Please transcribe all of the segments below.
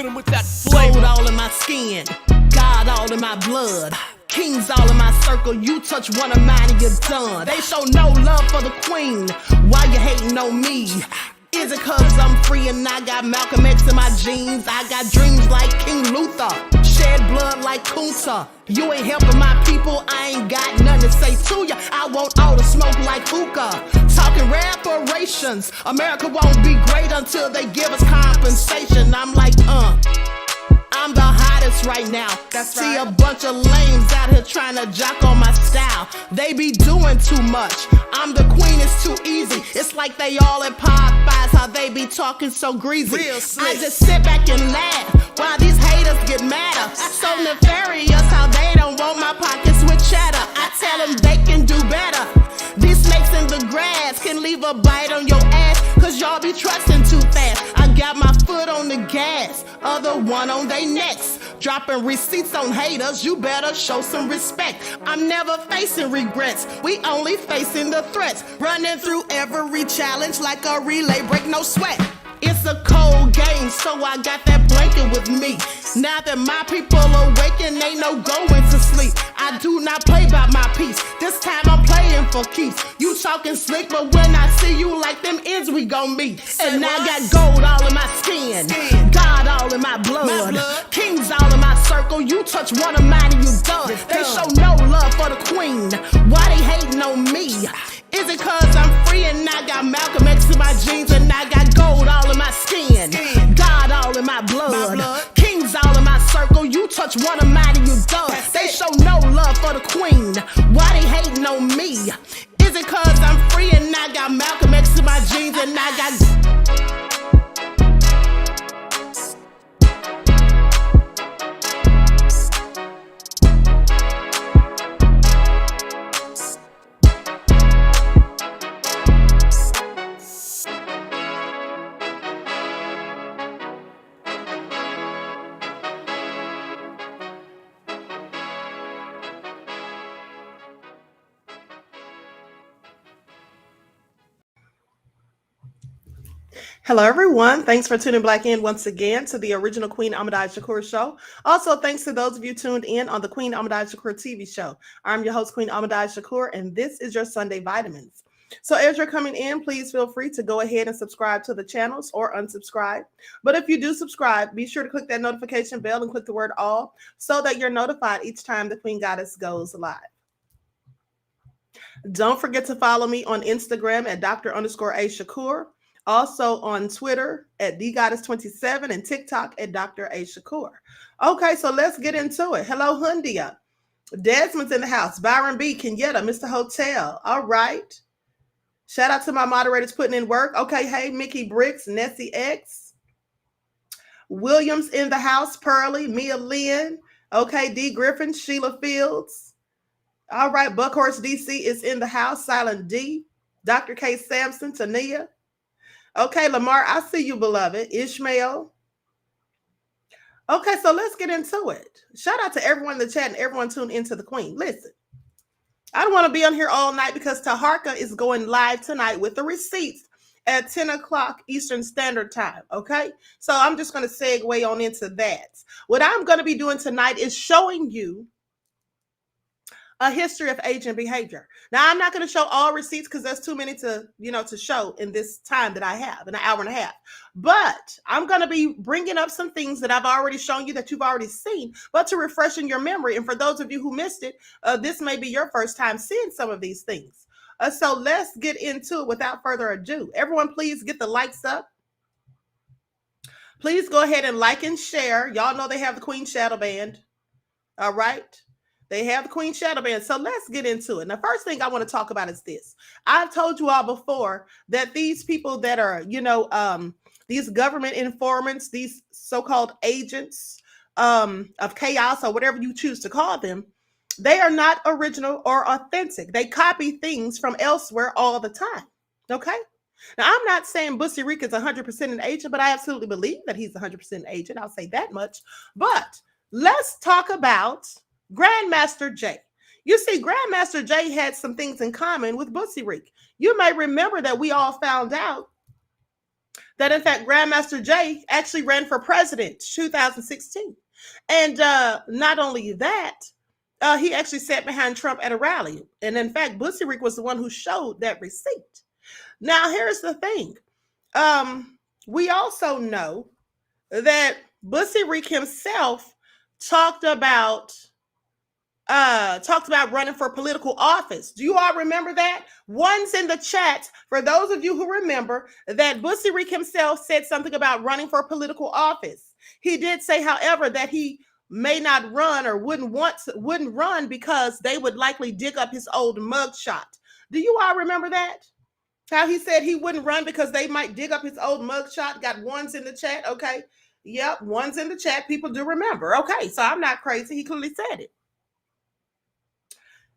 Hit him with that flavor. Gold all in my skin, God all in my blood. Kings all in my circle, you touch one of mine and you're done. They show no love for the queen, why you hating on me? Is it cause I'm free and I got Malcolm X in my jeans? I got dreams like King Luther, shed blood like Kunta. You ain't helping my people, I ain't got nothing to say to ya. I want all the smoke like hookah. Talking reparations, America won't be great until they give us compensation. I'm like, I'm the hottest right now. That's See right. a bunch of lames out here trying to jock on my style. They be doing too much. I'm the queen, it's too easy. It's like they all at Popeyes, how they be talking so greasy. Real slick. I just sit back and laugh while these haters get madder. So nefarious how they don't want my pockets with cheddar. I tell them they can do better. These snakes in the grass can leave a bite on your ass, cause y'all be trusting too fast. I got my foot on the gas, other one on they necks. Dropping receipts on haters, you better show some respect. I'm never facing regrets, we only facing the threats. Running through every challenge like a relay, break no sweat. It's a cold game, so I got that blanket with me. Now that my people awaken, ain't no going to sleep. I do not play by my piece, this time I'm playing for keeps. You talking slick, but when I see you like them ends, we gon' meet. And I got gold all in my skin, God all in my blood. Kings all in my circle, you touch one of mine and you done. They show no love for the queen, why they hating on me? Is it cause I'm free and I got Malcolm X in my jeans and I got gold all in my skin, God all in my blood. Kings all in my circle, you touch one of mine and you done. They show no love for the queen, why they hating on me? Is it cause I'm free and I got Malcolm X in my jeans and I got... Hello, everyone. Thanks for tuning back in once again to the original Queen Ahmadiyyah Shakur show. Also, thanks to those of you tuned in on the Queen Ahmadiyyah Shakur TV show. I'm your host, Queen Ahmadiyyah Shakur, and this is your Sunday Vitamins. So as you're coming in, please feel free to go ahead and subscribe to the channels or unsubscribe. But if you do subscribe, be sure to click that notification bell and click the word all so that you're notified each time the Queen Goddess goes live. Don't forget to follow me on Instagram at Dr._A_Shakur. Also on Twitter at DGoddess27 and TikTok at Dr. A. Shakur. Okay, so let's get into it. Hello, Hundia. Desmond's in the house. Byron B. Kenyetta, Mr. Hotel. All right. Shout out to my moderators putting in work. Okay, hey, Mickey Bricks, Nessie X. Williams in the house. Pearly, Mia Lynn. Okay, D. Griffin, Sheila Fields. All right, Buckhorse DC is in the house. Silent D. Dr. K. Sampson, Tania. Okay, Lamar, I see you, beloved. Ishmael. Okay, so let's get into it. Shout out to everyone in the chat and everyone tuned into the Queen. Listen, I don't want to be on here all night because Taharka is going live tonight with the receipts at 10 o'clock Eastern Standard Time, okay? So I'm just going to segue on into that. What I'm going to be doing tonight is showing you a history of agent behavior. Now, I'm not going to show all receipts because there's too many to show in this time that I have, in an hour and a half. But I'm going to be bringing up some things that I've already shown you that you've already seen, but to refresh in your memory. And for those of you who missed it, this may be your first time seeing some of these things. So let's get into it without further ado. Everyone, please get the likes up. Please go ahead and like and share. Y'all know they have the Queen Shadow Band. All right. They have the Queen Shadow Band. So let's get into it. Now, first thing I want to talk about is this. I've told you all before that these people that are, these government informants, these so-called agents of chaos or whatever you choose to call them, they are not original or authentic. They copy things from elsewhere all the time. Okay? Now, I'm not saying Bussy Rick is 100% an agent, but I absolutely believe that he's 100% an agent. I'll say that much. But let's talk about Grandmaster Jay. You see, Grandmaster Jay had some things in common with Bussy Rick. You may remember that we all found out that in fact Grandmaster Jay actually ran for president 2016. And not only that, he actually sat behind Trump at a rally. And in fact, Bussy Rick was the one who showed that receipt. Now, here's the thing. We also know that Bussy Rick himself talked about running for political office. Do you all remember that? One's in the chat for those of you who remember that Bussy Rick himself said something about running for political office. He did say, however, that he may not run or wouldn't run because they would likely dig up his old mugshot. Do you all remember that? How he said he wouldn't run because they might dig up his old mugshot. Got ones in the chat. Okay. Yep. Ones in the chat. People do remember. Okay. So I'm not crazy. He clearly said it.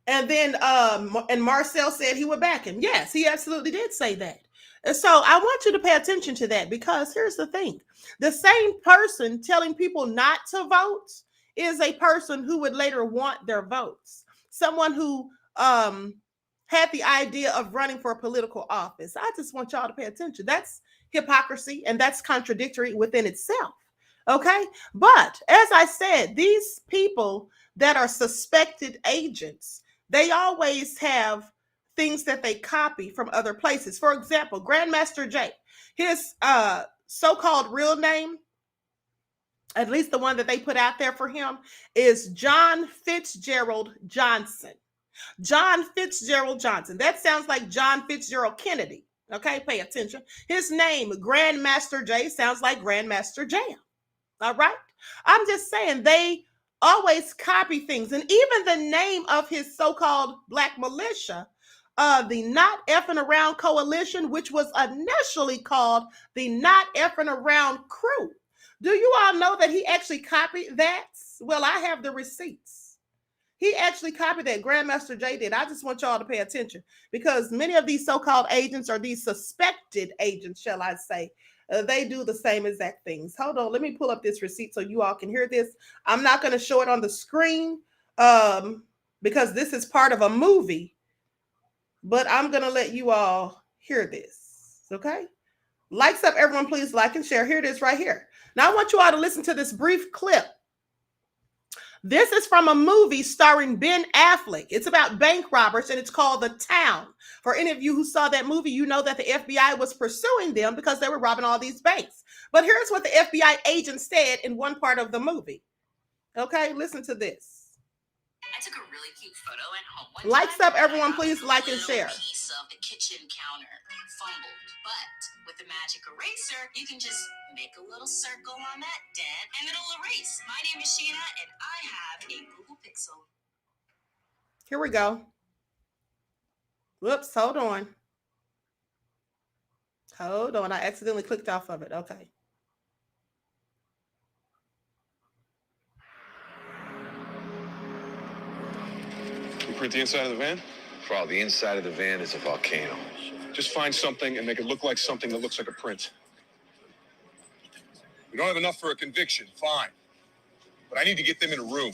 And then and Marcel said he would back him. Yes, he absolutely did say that. And so I want you to pay attention to that, because here's the thing. The same person telling people not to vote is a person who would later want their votes. Someone who had the idea of running for a political office. I just want y'all to pay attention. That's hypocrisy, and that's contradictory within itself. Okay? But as I said, these people that are suspected agents, they always have things that they copy from other places. For example, Grandmaster Jay, his so-called real name, at least the one that they put out there for him, is John Fitzgerald Johnson. John Fitzgerald Johnson. That sounds like John Fitzgerald Kennedy. Okay, pay attention. His name, Grandmaster Jay, sounds like Grandmaster Jam. All right? I'm just saying they always copy things. And even the name of his so-called black militia, the Not Effing Around Coalition, which was initially called the Not Effing Around Crew. Do you all know that he actually copied that? Well, I have the receipts. He actually copied that. Grandmaster Jay did. I just want y'all to pay attention, because many of these so-called agents, or these suspected agents, shall I say, they do the same exact things. Hold on. Let me pull up this receipt so you all can hear this. I'm not going to show it on the screen because this is part of a movie, but I'm going to let you all hear this. Okay. Likes up, everyone. Please like and share. Here it is right here. Now I want you all to listen to this brief clip. This is from a movie starring Ben Affleck. It's about bank robbers, and it's called The Town. For any of you who saw that movie, you know that the FBI was pursuing them because they were robbing all these banks. But here's what the FBI agent said in one part of the movie. Okay, listen to this. I took a really cute photo at home one Likes time. up, everyone. Please like and share. Piece of the kitchen counter fumbled, but with the magic eraser, you can just make a little circle on that dent and it'll erase. My name is Sheena, and I have a Google Pixel. Here we go. Whoops, hold on. Hold on, I accidentally clicked off of it. Okay. You print the inside of the van? Bro, the inside of the van is a volcano. Just find something and make it look like something that looks like a print. We don't have enough for a conviction, fine. But I need to get them in a room.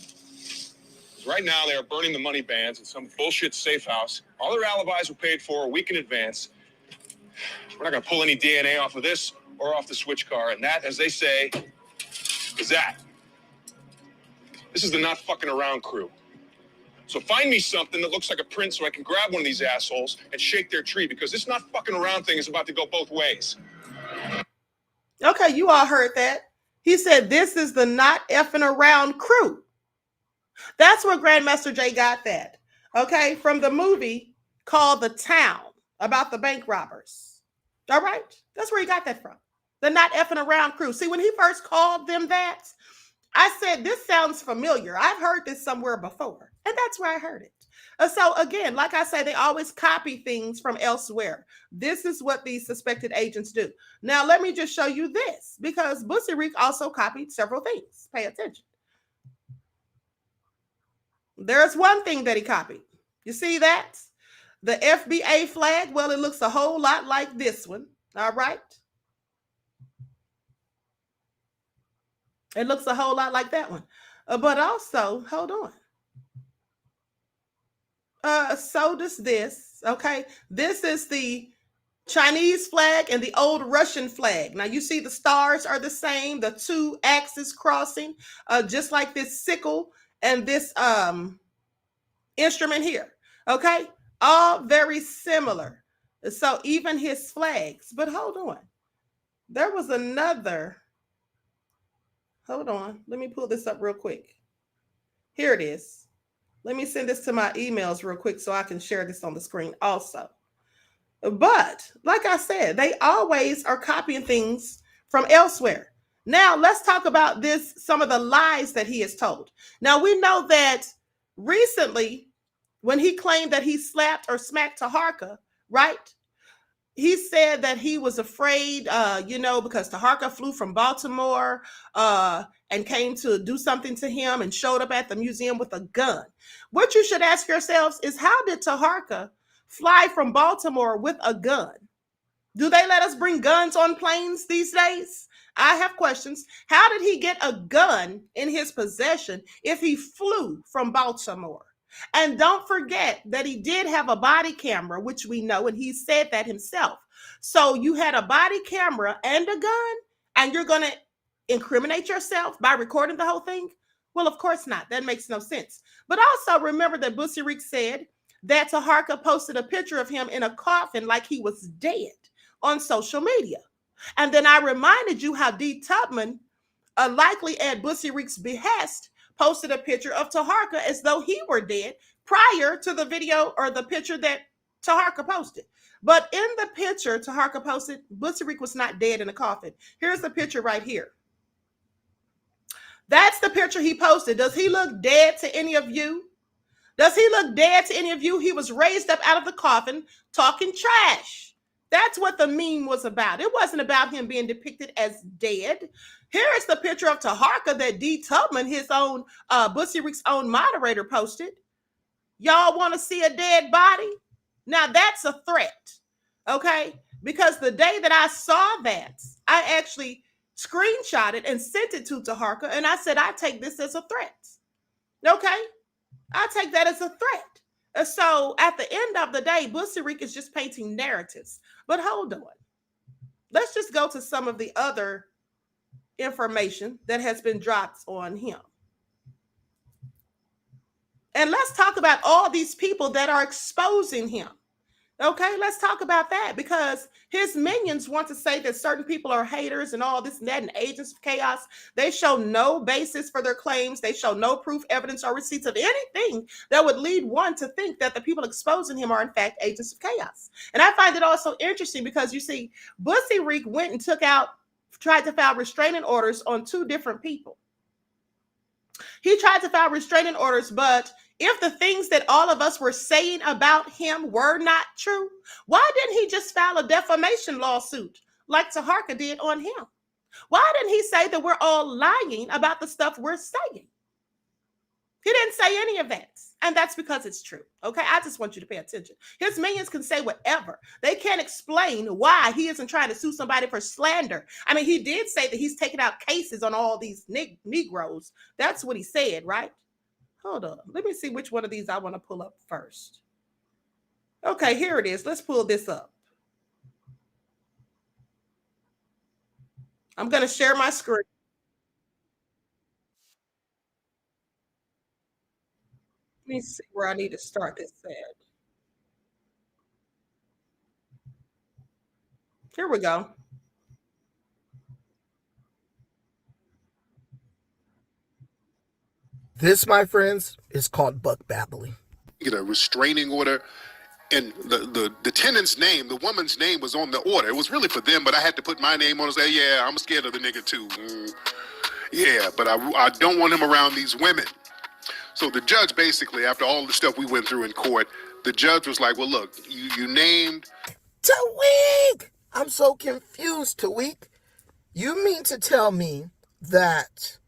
Right now, they are burning the money bands in some bullshit safe house. All their alibis were paid for a week in advance. We're not going to pull any DNA off of this or off the switch car. And that, as they say, is that. This is the not fucking around crew. So find me something that looks like a print so I can grab one of these assholes and shake their tree, because this not fucking around thing is about to go both ways. Okay, you all heard that. He said, this is the not effing around crew. That's where Grandmaster Jay got that. Okay, from the movie called The Town, about the bank robbers. All right, that's where he got that from. The not effing around crew. See, when he first called them that, I said, this sounds familiar. I've heard this somewhere before. And that's where I heard it. So again, like I say, they always copy things from elsewhere. This is what these suspected agents do. Now, let me just show you this, because Bussy Rick also copied several things. Pay attention. There's one thing that he copied. You see that? The FBA flag. Well, it looks a whole lot like this one. All right. It looks a whole lot like that one. But also, hold on. So does this. Okay. This is the Chinese flag and the old Russian flag. Now you see the stars are the same, the two axes crossing, just like this sickle and this instrument here. Okay, all very similar. So even his flags. But hold on, there was another. Hold on, let me pull this up real quick. Here it is. Let me send this to my emails real quick so I can share this on the screen also. But like I said, they always are copying things from elsewhere. Now let's talk about this, some of the lies that he has told. Now we know that recently, when he claimed that he slapped or smacked Taharka, right? He said that he was afraid, because Taharka flew from Baltimore and came to do something to him and showed up at the museum with a gun. What you should ask yourselves is, how did Taharka fly from Baltimore with a gun? Do they let us bring guns on planes these days? I have questions. How did he get a gun in his possession if he flew from Baltimore? And don't forget that he did have a body camera, which we know, and he said that himself. So you had a body camera and a gun, and you're going to incriminate yourself by recording the whole thing? Well, of course not. That makes no sense. But also remember that Bussy Rick said that Taharka posted a picture of him in a coffin like he was dead on social media. And then I reminded you how D. Tubman, likely at Bussy Rick's behest, posted a picture of Taharka as though he were dead prior to the video or the picture that Taharka posted. But in the picture Taharka posted, Bussy Rick was not dead in a coffin. Here's the picture right here. That's the picture he posted. Does he look dead to any of you? Does he look dead to any of you? He was raised up out of the coffin talking trash. That's what the meme was about. It wasn't about him being depicted as dead. Here is the picture of Taharka that D. Tubman, his own Bussy Rick's own moderator, posted. Y'all want to see a dead body? Now that's a threat, okay? Because the day that I saw that, I actually screenshotted and sent it to Taharka, and I said, I take this as a threat, okay? I take that as a threat. And so at the end of the day, Bussy Rick is just painting narratives. But hold on. Let's just go to some of the other information that has been dropped on him. And let's talk about all these people that are exposing him. Okay, let's talk about that, because his minions want to say that certain people are haters and all this and that and agents of chaos. They show no basis for their claims. They show no proof, evidence, or receipts of anything that would lead one to think that the people exposing him are in fact agents of chaos. And I find it also interesting because you see, Bussy Rick went and tried to file restraining orders on two different people. He tried to file restraining orders, but if the things that all of us were saying about him were not true, why didn't he just file a defamation lawsuit like Taharka did on him? Why didn't he say that we're all lying about the stuff we're saying? He didn't say any of that. And that's because it's true. Okay, I just want you to pay attention. His minions can say whatever. They can't explain why he isn't trying to sue somebody for slander. I mean, he did say that he's taking out cases on all these Negroes. That's what he said, right? Hold on. Let me see which one of these I want to pull up first. Okay, here it is. Let's pull this up. I'm going to share my screen. Let me see where I need to start this at. Here we go. This, my friends, is called buck babbling. Get a restraining order, and the tenant's name, the woman's name was on the order. It was really for them, but I had to put my name on and say, yeah, I'm scared of the nigga too. Yeah, but I don't want him around these women. So the judge basically, after all the stuff we went through in court, the judge was like, well, look, you named... Tawik! I'm so confused, Tawik. You mean to tell me that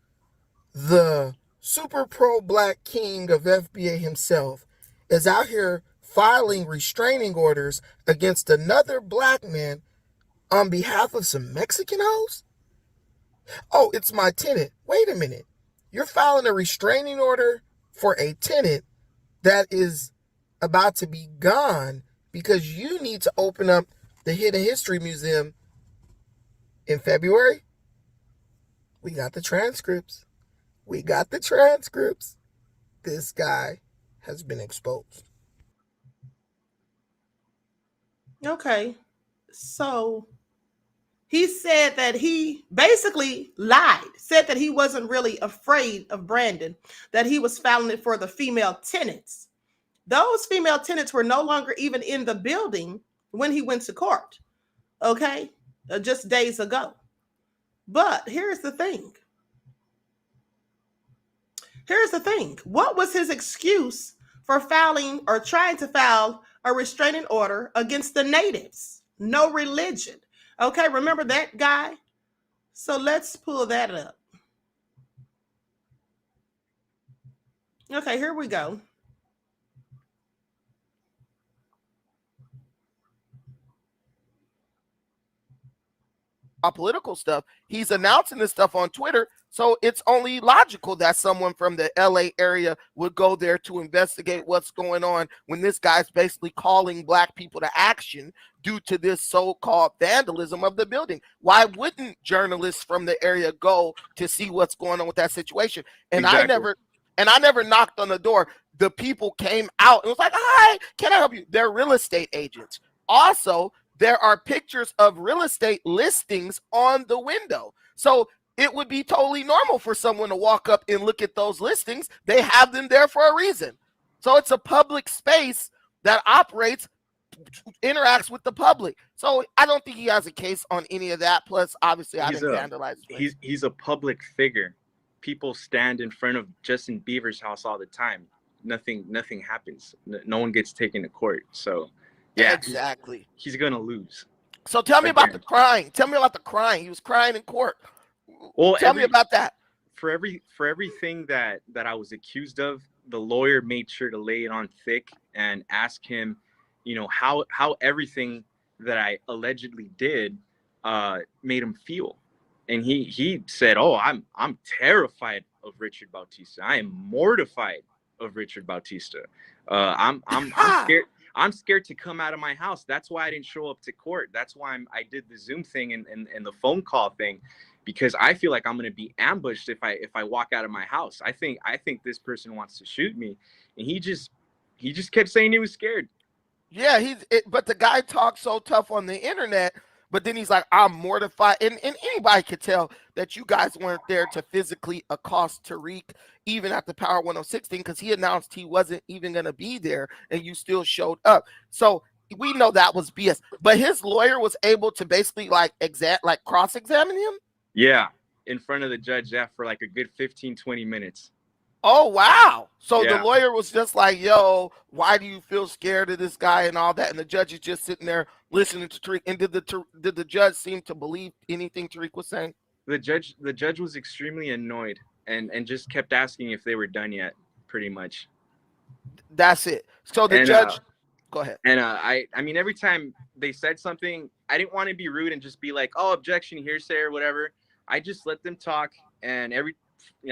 the super pro-black king of FBA himself is out here filing restraining orders against another black man on behalf of some Mexican hoes? Oh, it's my tenant. Wait a minute. You're filing a restraining order for a tenant that is about to be gone because you need to open up the Hidden History Museum in February. We got the transcripts. This guy has been exposed. Okay. So he said that he basically lied, said that he wasn't really afraid of Brandon, that he was filing it for the female tenants. Those female tenants were no longer even in the building when he went to court. Okay. Just days ago. But here's the thing. What was his excuse for filing or trying to file a restraining order against the natives? No religion. Okay, remember that guy? So let's pull that up. Okay, here we go. Political stuff. He's announcing this stuff on Twitter, so it's only logical that someone from the LA area would go there to investigate what's going on when this guy's basically calling black people to action due to this so-called vandalism of the building. Why wouldn't journalists from the area go to see what's going on with that situation? And exactly. I never knocked on the door. The people came out and was like, "Hi, can I help you?" They're real estate agents. Also, there are pictures of real estate listings on the window. So it would be totally normal for someone to walk up and look at those listings. They have them there for a reason. So it's a public space that operates, interacts with the public. So I don't think he has a case on any of that. Plus, obviously, I didn't vandalize his place. He's a public figure. People stand in front of Justin Bieber's house all the time. Nothing happens. No one gets taken to court. So yeah, exactly. He's gonna lose. So tell me about the crying. Tell me about the crying. He was crying in court. Well, tell me about that. For everything that I was accused of, the lawyer made sure to lay it on thick and ask him, how everything that I allegedly did made him feel. And he said, "Oh, I'm terrified of Richard Bautista. I am mortified of Richard Bautista. I'm scared. I'm scared to come out of my house. That's why I didn't show up to court. That's why I did the Zoom thing and the phone call thing, because I feel like I'm going to be ambushed if I walk out of my house. I think this person wants to shoot me." And he just kept saying he was scared. Yeah, but the guy talks so tough on the internet, but then he's like, "I'm mortified." And anybody could tell that you guys weren't there to physically accost Tariq, even at the Power 106 because he announced he wasn't even going to be there, and you still showed up. So we know that was BS. But his lawyer was able to basically cross-examine him? Yeah, in front of the judge, for like a good 15, 20 minutes. Oh, wow. So the lawyer was just like, "Yo, why do you feel scared of this guy?" and all that. And the judge is just sitting there listening to Tariq. And did the judge seem to believe anything Tariq was saying? The judge was extremely annoyed and just kept asking if they were done yet, pretty much. That's it. So the judge, go ahead. And I mean, every time they said something, I didn't want to be rude and just be like, "Oh, objection, hearsay," or whatever. I just let them talk, and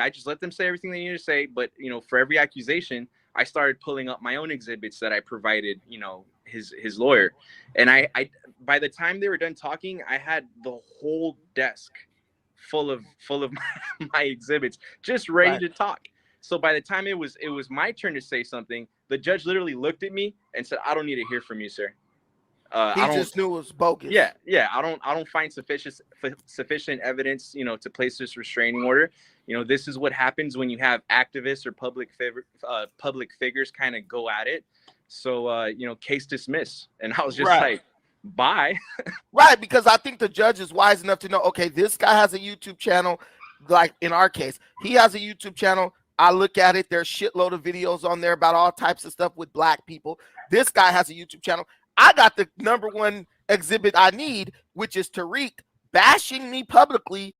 I just let them say everything they needed to say. But for every accusation, I started pulling up my own exhibits that I provided, his lawyer. And I by the time they were done talking, I had the whole desk full of my exhibits, just ready to talk. So by the time it was my turn to say something, the judge literally looked at me and said, "I don't need to hear from you, sir." He just knew it was bogus. Yeah. I don't find sufficient evidence, to place this restraining order. This is what happens when you have activists or public figures kind of go at it. So case dismissed. And I was just like, bye. Right, because I think the judge is wise enough to know, okay, this guy has a YouTube channel. Like in our case, he has a YouTube channel. I look at it. There's a shitload of videos on there about all types of stuff with black people. This guy has a YouTube channel. I got the number one exhibit I need, which is Tariq bashing me publicly,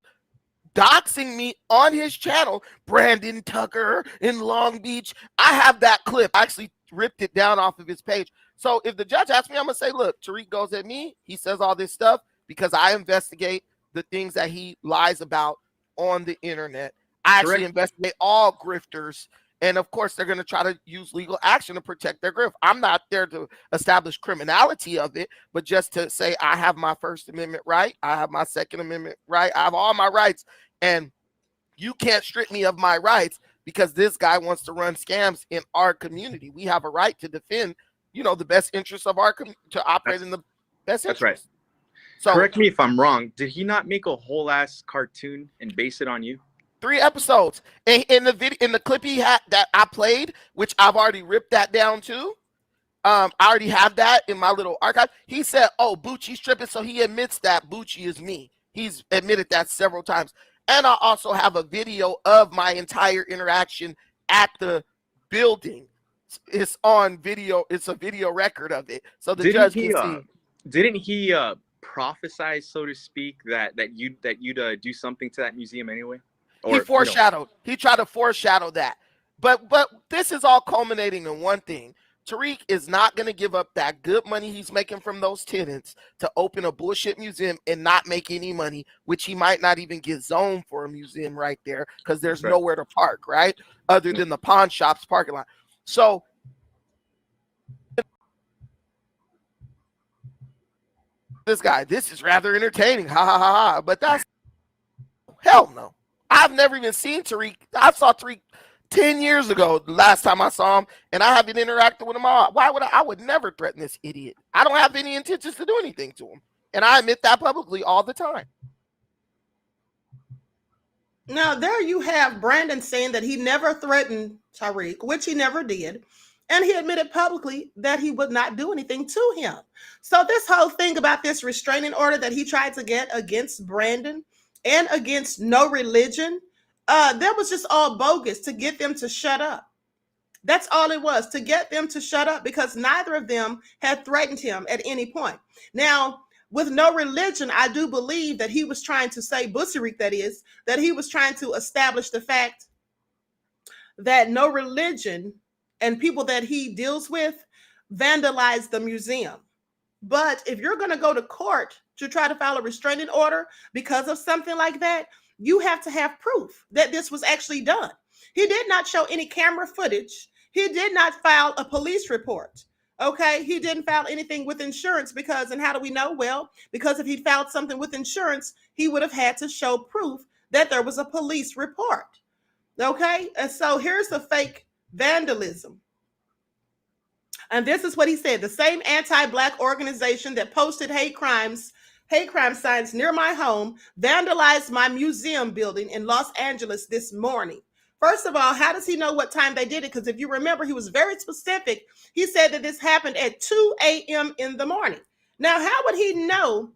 doxing me on his channel, Brandon Tucker in Long Beach. I have that clip. I actually ripped it down off of his page. So if the judge asks me, I'm going to say, look, Tariq goes at me. He says all this stuff because I investigate the things that he lies about on the internet. I actually investigate all grifters And of course, they're going to try to use legal action to protect their grift. I'm not there to establish criminality of it, but just to say I have my First Amendment right, I have my Second Amendment right, I have all my rights, and you can't strip me of my rights because this guy wants to run scams in our community. We have a right to defend, the best interests of our community, to operate in the best interest. That's right. So, correct me if I'm wrong. Did he not make a whole ass cartoon and base it on you? 3 episodes. And in the clip he had that I played, which I've already ripped that down too. I already have that in my little archive. He said, "Oh, Bucci's tripping," so he admits that Bucci is me. He's admitted that several times. And I also have a video of my entire interaction at the building. It's on video. It's a video record of it, so the judge can see. Didn't he prophesy, so to speak, that you'd do something to that museum anyway? He foreshadowed. He tried to foreshadow that. But this is all culminating in one thing. Tariq is not going to give up that good money he's making from those tenants to open a bullshit museum and not make any money, which he might not even get zoned for a museum right there because there's nowhere to park, right? Other than the pawn shop's parking lot. So this is rather entertaining. Ha ha ha ha. But that's hell no. I've never even seen Tariq. I saw Tariq 10 years ago, the last time I saw him, and I haven't interacted with him all. Why would I would never threaten this idiot. I don't have any intentions to do anything to him. And I admit that publicly all the time. Now, there you have Brandon saying that he never threatened Tariq, which he never did. And he admitted publicly that he would not do anything to him. So this whole thing about this restraining order that he tried to get against Brandon and against No Religion, that was just all bogus to get them to shut up. That's all it was, to get them to shut up, because neither of them had threatened him at any point. Now, with No Religion, I do believe that he was trying to say, Buccirik that is, that he was trying to establish the fact that No Religion and people that he deals with vandalized the museum. But if you're going to go to court to try to file a restraining order because of something like that, you have to have proof that this was actually done. He did not show any camera footage. He did not file a police report. Okay, he didn't file anything with insurance because, and how do we know? Well, because if he filed something with insurance, he would have had to show proof that there was a police report. Okay, and so here's the fake vandalism. And this is what he said: the same anti-Black organization that posted hate crime signs near my home vandalized my museum building in Los Angeles this morning. First of all, how does he know what time they did it? Because if you remember, he was very specific. He said that this happened at 2 a.m. in the morning. Now, how would he know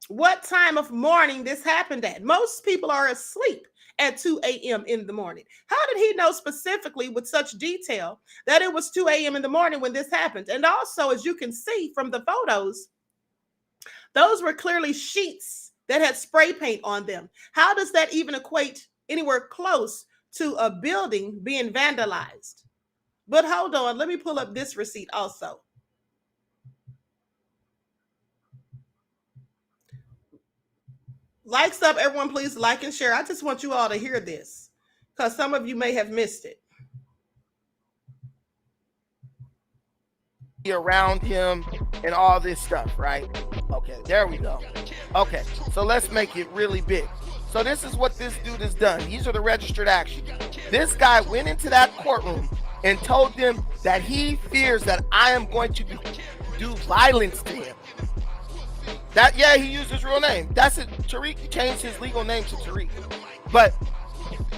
what time of morning this happened at? Most people are asleep at 2 a.m. in the morning. How did he know specifically with such detail that it was 2 a.m. in the morning when this happened? And also, as you can see from the photos, those were clearly sheets that had spray paint on them. How does that even equate anywhere close to a building being vandalized? But hold on, let me pull up this receipt also. Likes up, everyone, please like and share. I just want you all to hear this because some of you may have missed it. Around him and all this stuff, right? Okay, there we go. Okay, so let's make it really big. So this is what this dude has done. These are the registered actions. This guy went into that courtroom and told them that he fears that I am going to do violence to him. He used his real name. That's it. Tariq changed his legal name to Tariq. But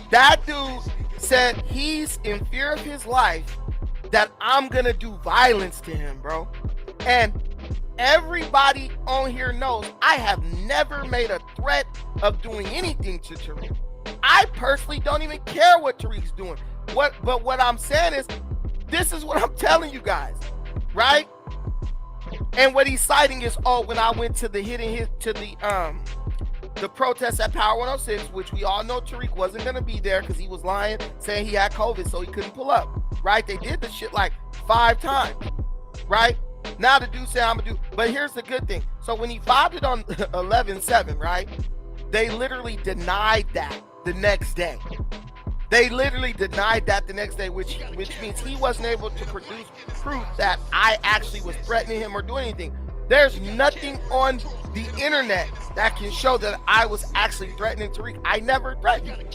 that dude said he's in fear of his life, that I'm gonna do violence to him, bro. And everybody on here knows I have never made a threat of doing anything to Tariq. I personally don't even care what Tariq's doing. But what I'm saying is, this is what I'm telling you guys, right? And what he's citing is, when I went to the the protest at Power 106, which we all know Tariq wasn't gonna be there because he was lying, saying he had COVID, so he couldn't pull up, right? They did this shit like 5 times, right? Now the dude said I'm gonna do, but here's the good thing. So when he filed it on 11/7, right? They literally denied that the next day. They literally denied that the next day, which means he wasn't able to produce proof that I actually was threatening him or doing anything. There's nothing on the internet that can show that I was actually threatening Tariq. I never threatened him.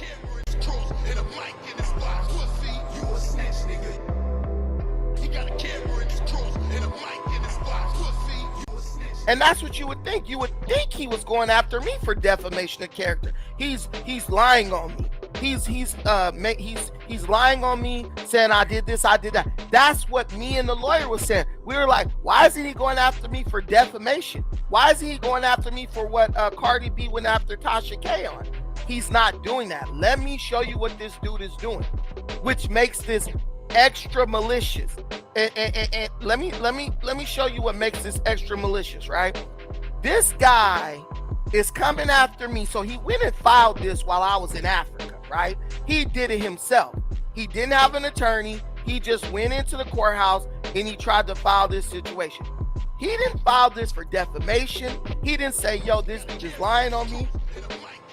And that's what you would think. You would think he was going after me for defamation of character. He's lying on me. He's lying on me, saying I did this, I did that. That's what me and the lawyer was saying. We were like, why isn't he going after me for defamation? Why isn't he going after me for what Cardi B went after Tasha K on? He's not doing that. Let me show you what this dude is doing, which makes this extra malicious. And let me show you what makes this extra malicious, right? This guy is coming after me. So he went and filed this while I was in Africa, right? He did it himself. He didn't have an attorney. He just went into the courthouse and he tried to file this situation. He didn't file this for defamation. He didn't say, yo, this dude is lying on me.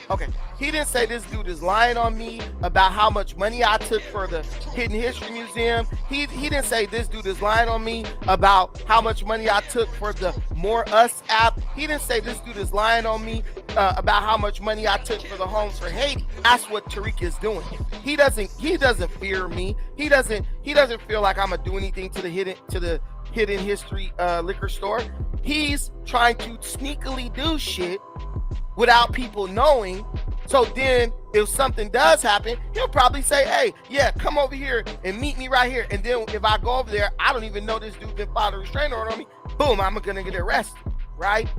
Okay, he didn't say this dude is lying on me about how much money I took for the Hidden History Museum. He didn't say this dude is lying on me about how much money I took for the More Us app. He didn't say this dude is lying on me about how much money I took for the Homes for Haiti. That's what Tariq is doing. He doesn't fear me. He doesn't feel like I'm gonna do anything to the Hidden History liquor store. He's trying to sneakily do shit without people knowing. So then if something does happen, he'll probably say, hey, yeah, come over here and meet me right here. And then if I go over there, I don't even know this dude been filed a restraining order on me. Boom, I'm gonna get arrested, right?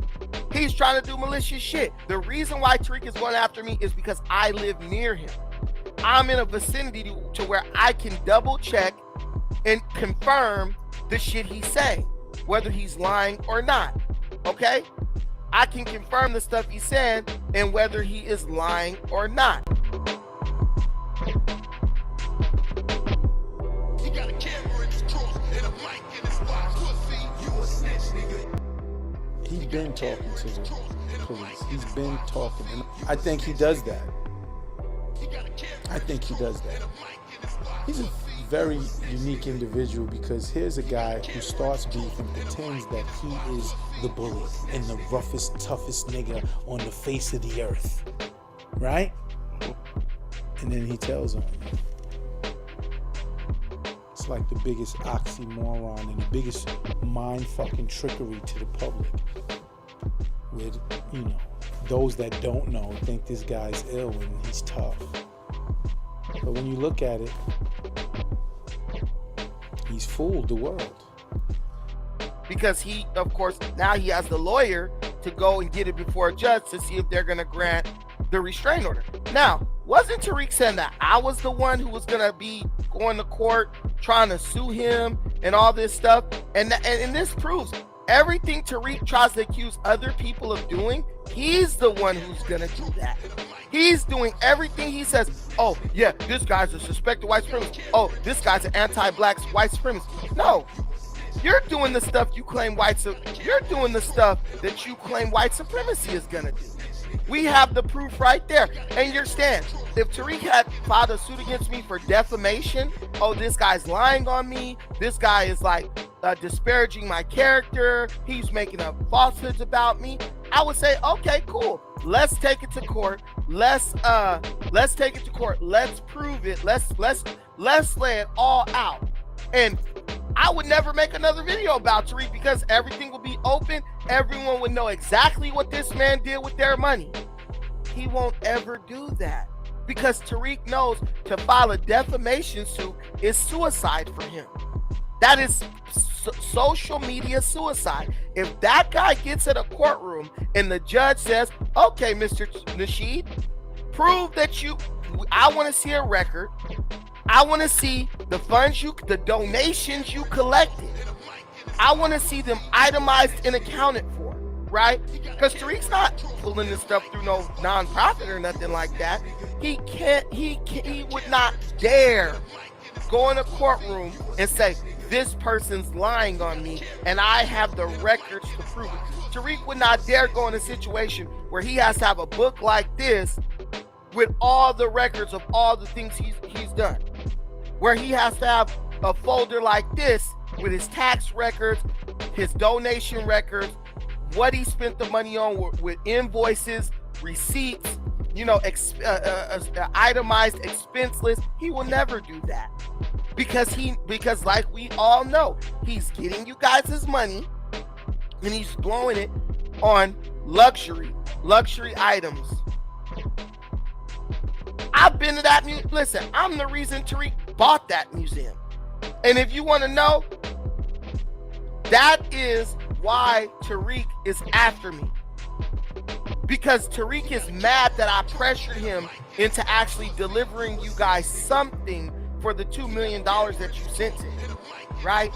He's trying to do malicious shit. The reason why Tariq is going after me is because I live near him. I'm in a vicinity to where I can double check and confirm the shit he's saying, whether he's lying or not, okay? I can confirm the stuff he said and whether he is lying or not. He got a camera in his trunk and a mic in his box. You a snitch, nigga. He's been talking to the police. He's been talking. And I think he does that. He's a very unique individual because here's a guy who starts beef and pretends that he is the bully and the roughest, toughest nigga on the face of the earth, right? And then he tells him. It's like the biggest oxymoron and the biggest mind fucking trickery to the public. With, those that don't know think this guy's ill and he's tough. But when you look at it, he's fooled the world. Because he, of course, now he has the lawyer to go and get it before a judge to see if they're going to grant the restraining order. Now, wasn't Tariq saying that I was the one who was going to be going to court trying to sue him and all this stuff? And this proves everything Tariq tries to accuse other people of doing, he's the one who's going to do that. He's doing everything he says. Oh, yeah, this guy's a suspected white supremacist. Oh, this guy's an anti-black white supremacist. No, you're doing the stuff you claim you're doing the stuff that you claim white supremacy is gonna do. We have the proof right there. And you understand, if Tariq had filed a suit against me for defamation, oh, this guy's lying on me, this guy is like disparaging my character, he's making up falsehoods about me, I would say, okay, cool. Let's take it to court. Let's take it to court. Let's prove it. Let's lay it all out. And I would never make another video about Tariq because everything would be open. Everyone would know exactly what this man did with their money. He won't ever do that because Tariq knows to file a defamation suit is suicide for him. That is social media suicide. If that guy gets in a courtroom and the judge says, okay, Mr. Nasheed, prove that I want to see a record. I want to see the funds the donations you collected. I want to see them itemized and accounted for, right? Because Tariq's not pulling this stuff through no nonprofit or nothing like that. He would not dare go in a courtroom and say, this person's lying on me and I have the records to prove it. Tariq would not dare go in a situation where he has to have a book like this with all the records of all the things he's done, where he has to have a folder like this with his tax records, his donation records, what he spent the money on with invoices, receipts, you know, itemized expense list. He will never do that because like we all know, he's getting you guys' money and he's blowing it on luxury items. I've been to that museum. Listen, I'm the reason Tariq bought that museum. And if you want to know, that is why Tariq is after me. Because Tariq is mad that I pressured him into actually delivering you guys something for the $2 million that you sent him, right?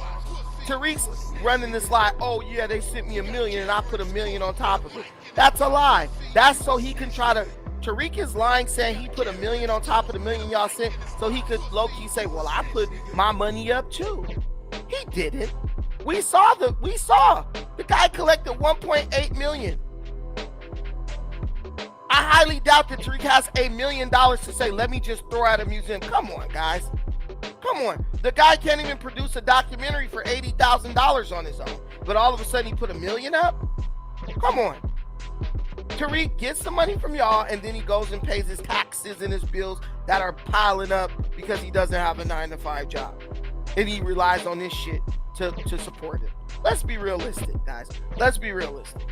Tariq's running this lie, oh yeah, they sent me $1 million and I put $1 million on top of it. That's a lie. That's so he can try to, Tariq is lying saying he put $1 million on top of the $1 million y'all sent so he could low-key say, well, I put my money up too. He didn't. We saw the guy collected $1.8 million. I highly doubt that Tariq has $1 million to say, let me just throw out a museum. Come on, guys. Come on. The guy can't even produce a documentary for $80,000 on his own. But all of a sudden he put $1 million up? Come on. Tariq gets the money from y'all and then he goes and pays his taxes and his bills that are piling up because he doesn't have a 9-to-5 job. And he relies on this shit to support it. Let's be realistic, guys. Let's be realistic.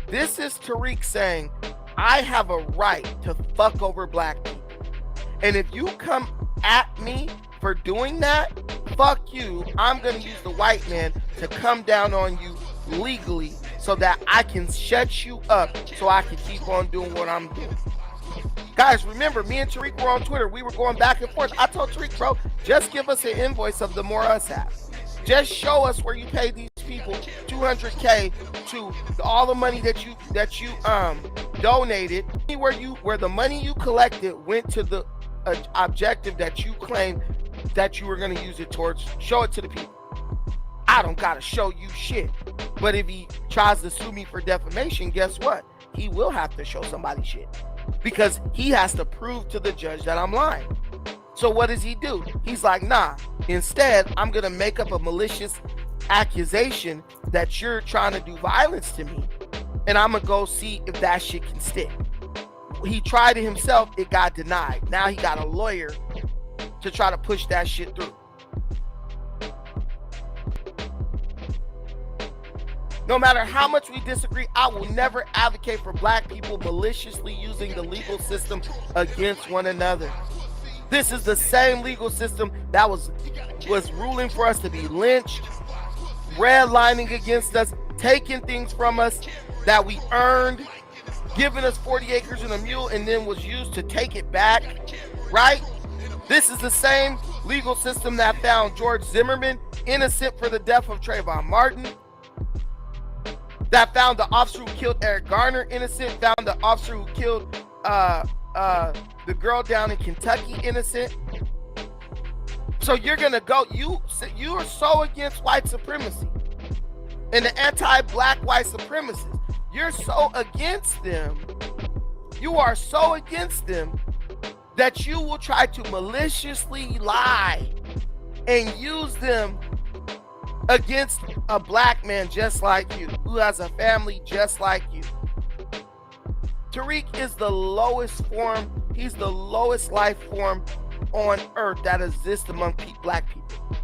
This is Tariq saying, I have a right to fuck over black people. And if you come at me for doing that, fuck you. I'm going to use the white man to come down on you legally so that I can shut you up so I can keep on doing what I'm doing. Guys, remember, me and Tariq were on Twitter. We were going back and forth. I told Tariq, bro, just give us an invoice of the More Us app. Just show us where you paid these people $200K to all the money that you donated, where the money you collected went to the objective that you claimed that you were going to use it towards. Show it to the people. I don't got to show you shit. But if he tries to sue me for defamation, guess what? He will have to show somebody shit because he has to prove to the judge that I'm lying. So what does he do? He's like, nah, instead, I'm going to make up a malicious accusation that you're trying to do violence to me. And I'm going to go see if that shit can stick. He tried it himself. It got denied. Now he got a lawyer to try to push that shit through. No matter how much we disagree, I will never advocate for black people maliciously using the legal system against one another. This is the same legal system that was ruling for us to be lynched, redlining against us, taking things from us that we earned, giving us 40 acres and a mule, and then was used to take it back, right? This is the same legal system that found George Zimmerman innocent for the death of Trayvon Martin, that found the officer who killed Eric Garner innocent, found the officer who killed the girl down in Kentucky innocent. So you're gonna go, you are so against white supremacy and the anti-black white supremacists. You're so against them. You are so against them that you will try to maliciously lie and use them against a black man just like you, who has a family just like you. Tariq is the lowest form, he's the lowest life form on earth that exists among black people.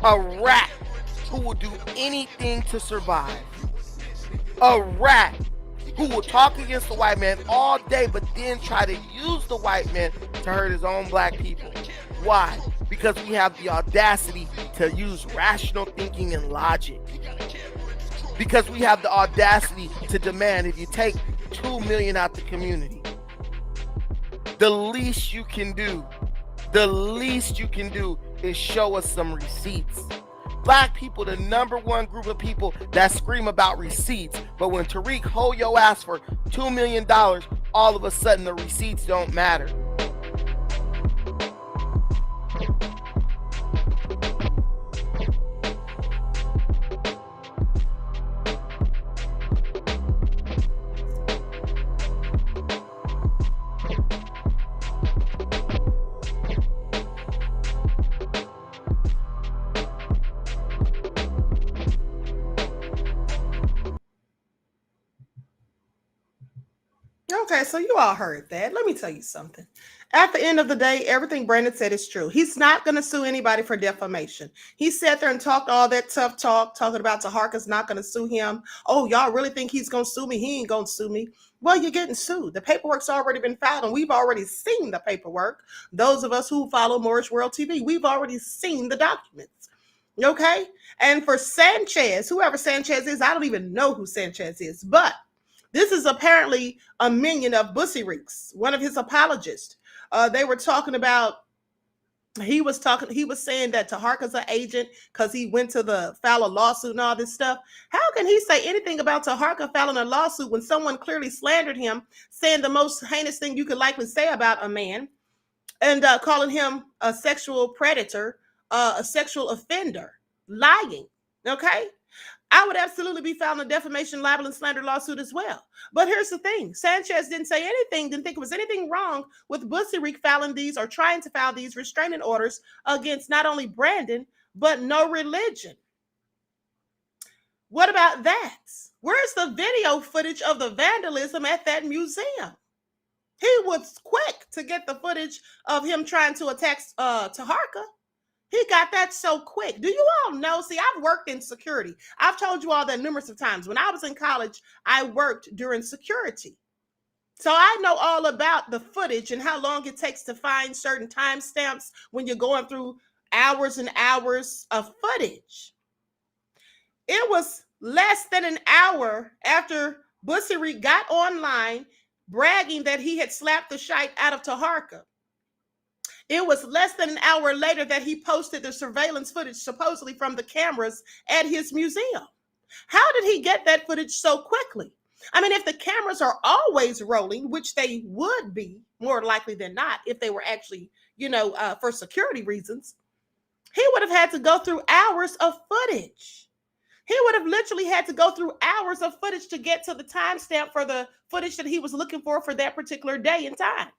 A rat who will do anything to survive. A rat who will talk against the white man all day, but then try to use the white man to hurt his own black people. Why? Because we have the audacity to use rational thinking and logic. Because we have the audacity to demand, if you take $2 million out the community, the least you can do is show us some receipts. Black people, the number one group of people that scream about receipts. But when Tariq hold your ass for $2 million, all of a sudden the receipts don't matter. Okay, so you all heard that. Let me tell you something. At the end of the day, everything Brandon said is true. He's not going to sue anybody for defamation. He sat there and talked all that tough talk, talking about Taharka's not going to sue him. Oh, y'all really think he's going to sue me? He ain't going to sue me. Well, you're getting sued. The paperwork's already been filed, and we've already seen the paperwork. Those of us who follow Moorish World TV, we've already seen the documents. Okay? And for Sanchez, whoever Sanchez is, I don't even know who Sanchez is, but this is apparently a minion of Bussy Reeks, one of his apologists. They were talking about, he was saying that Taharka's an agent because he went to file a lawsuit and all this stuff. How can he say anything about Taharka filing a lawsuit when someone clearly slandered him, saying the most heinous thing you could likely say about a man, and calling him a sexual predator, a sexual offender, lying, okay? I would absolutely be filing a defamation, libel, and slander lawsuit as well. But here's the thing. Sanchez didn't say anything, didn't think it was anything wrong with Bussy Reek filing these or trying to file these restraining orders against not only Brandon, but No Religion. What about that? Where's the video footage of the vandalism at that museum? He was quick to get the footage of him trying to attack Taharka. He got that so quick. Do you all know? See, I've worked in security. I've told you all that numerous of times. When I was in college, I worked during security. So I know all about the footage and how long it takes to find certain timestamps when you're going through hours and hours of footage. It was less than an hour after Bussy Reek got online bragging that he had slapped the shite out of Taharka. It was less than an hour later that he posted the surveillance footage supposedly from the cameras at his museum. How did he get that footage so quickly? I mean, if the cameras are always rolling, which they would be more likely than not if they were actually, for security reasons, he would have had to go through hours of footage. He would have literally had to go through hours of footage to get to the timestamp for the footage that he was looking for that particular day and time.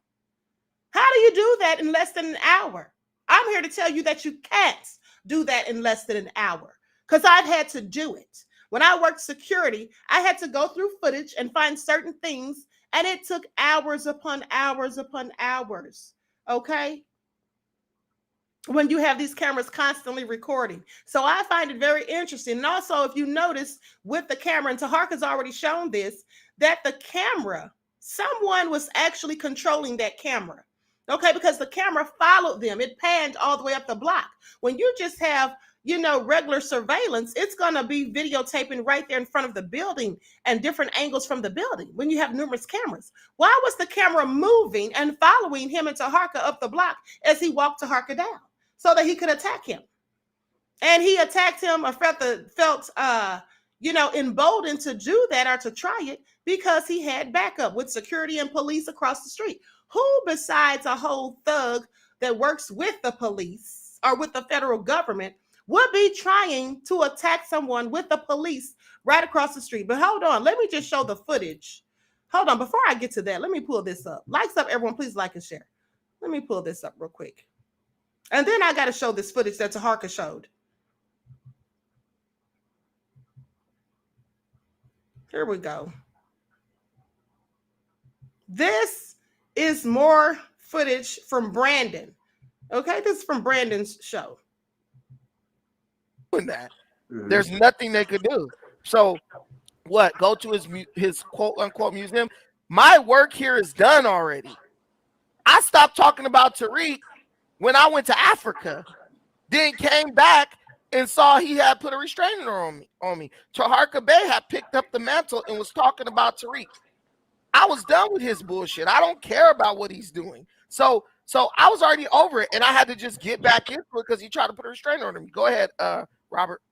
How do you do that in less than an hour? I'm here to tell you that you can't do that in less than an hour because I've had to do it. When I worked security, I had to go through footage and find certain things, and it took hours upon hours upon hours, okay? When you have these cameras constantly recording. So I find it very interesting. And also, if you notice with the camera, and Taharka's already shown this, that the camera, someone was actually controlling that camera. Okay, because the camera followed them. It panned all the way up the block. When you just have, regular surveillance, it's going to be videotaping right there in front of the building and different angles from the building when you have numerous cameras. Why was the camera moving and following him and Taharka up the block as he walked Taharka down so that he could attack him? And he attacked him or felt emboldened to do that or to try it because he had backup with security and police across the street. Who besides a whole thug that works with the police or with the federal government would be trying to attack someone with the police right across the street? But hold on, let me just show the footage. Hold on, before I get to that, let me pull this up. Likes up, everyone, please like and share. Let me pull this up real quick. And then I got to show this footage that Taharka showed. Here we go. This is more footage from Brandon. Okay, this is from Brandon's show. That there's nothing they could do. So what? Go to his quote unquote museum. My work here is done already. I stopped talking about Tariq when I went to Africa, then came back and saw he had put a restraining order on me. Taharka Bey had picked up the mantle and was talking about Tariq. I was done with his bullshit. I don't care about what he's doing. So I was already over it, and I had to just get back into it because he tried to put a restraining order on me. Go ahead, Robert.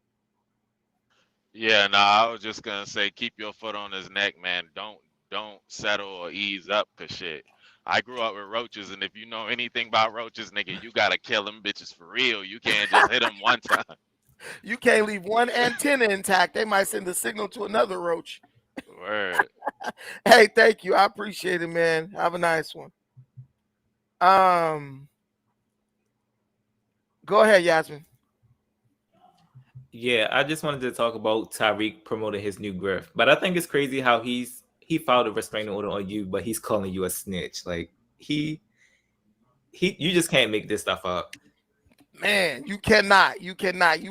Yeah, no, I was just gonna say, keep your foot on his neck, man. Don't settle or ease up, cause shit. I grew up with roaches, and if you know anything about roaches, nigga, you gotta kill them bitches for real. You can't just hit them one time. You can't leave one antenna intact. They might send a signal to another roach. Word. Hey, thank you. I appreciate it, man. Have a nice one. Go ahead, Yasmin. Yeah, I just wanted to talk about Tariq promoting his new grift, but I think it's crazy how he's he filed a restraining order on you, but he's calling you a snitch. Like you just can't make this stuff up. Man, you cannot. You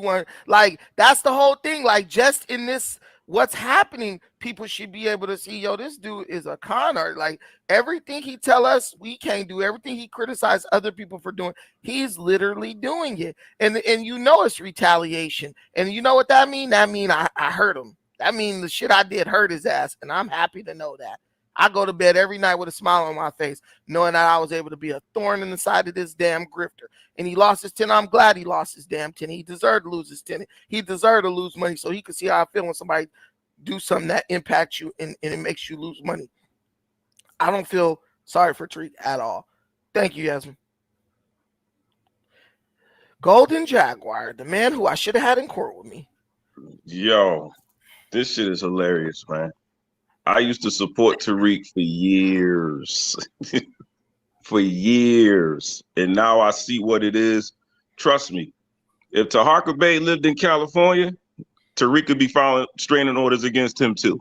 want, like, that's the whole thing. Like, just in this, what's happening, people should be able to see, yo, this dude is a con artist. Like, everything he tell us we can't do, everything he criticized other people for doing, he's literally doing it. And you know it's retaliation. And you know what that mean? That mean I hurt him. That mean the shit I did hurt his ass. And I'm happy to know that. I go to bed every night with a smile on my face, knowing that I was able to be a thorn in the side of this damn grifter. And he lost his 10. I'm glad he lost his damn 10. He deserved to lose his 10. He deserved to lose money so he could see how I feel when somebody do something that impacts you and it makes you lose money. I don't feel sorry for Tariq at all. Thank you, Yasmin. Golden Jaguar, the man who I should have had in court with me. Yo, this shit is hilarious, man. I used to support Tariq for years. For years. And now I see what it is. Trust me, if Taharka Bey lived in California, Tariq could be filing restraining orders against him too.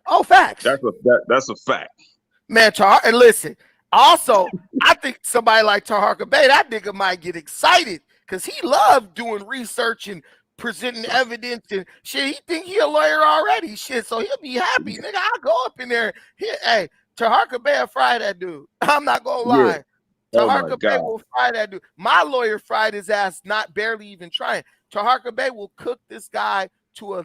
Oh, facts. That's a fact. Man, and listen, also, I think somebody like Taharka Bey, that nigga might get excited because he loved doing research and presenting evidence and shit. He think he a lawyer already, shit. So he'll be happy, nigga. I'll go up in there. Hey, Taharka Bey will fry that dude. I'm not gonna lie. Yeah. Taharka Bey will fry that dude. My lawyer fried his ass, not barely even trying. Taharka Bey will cook this guy to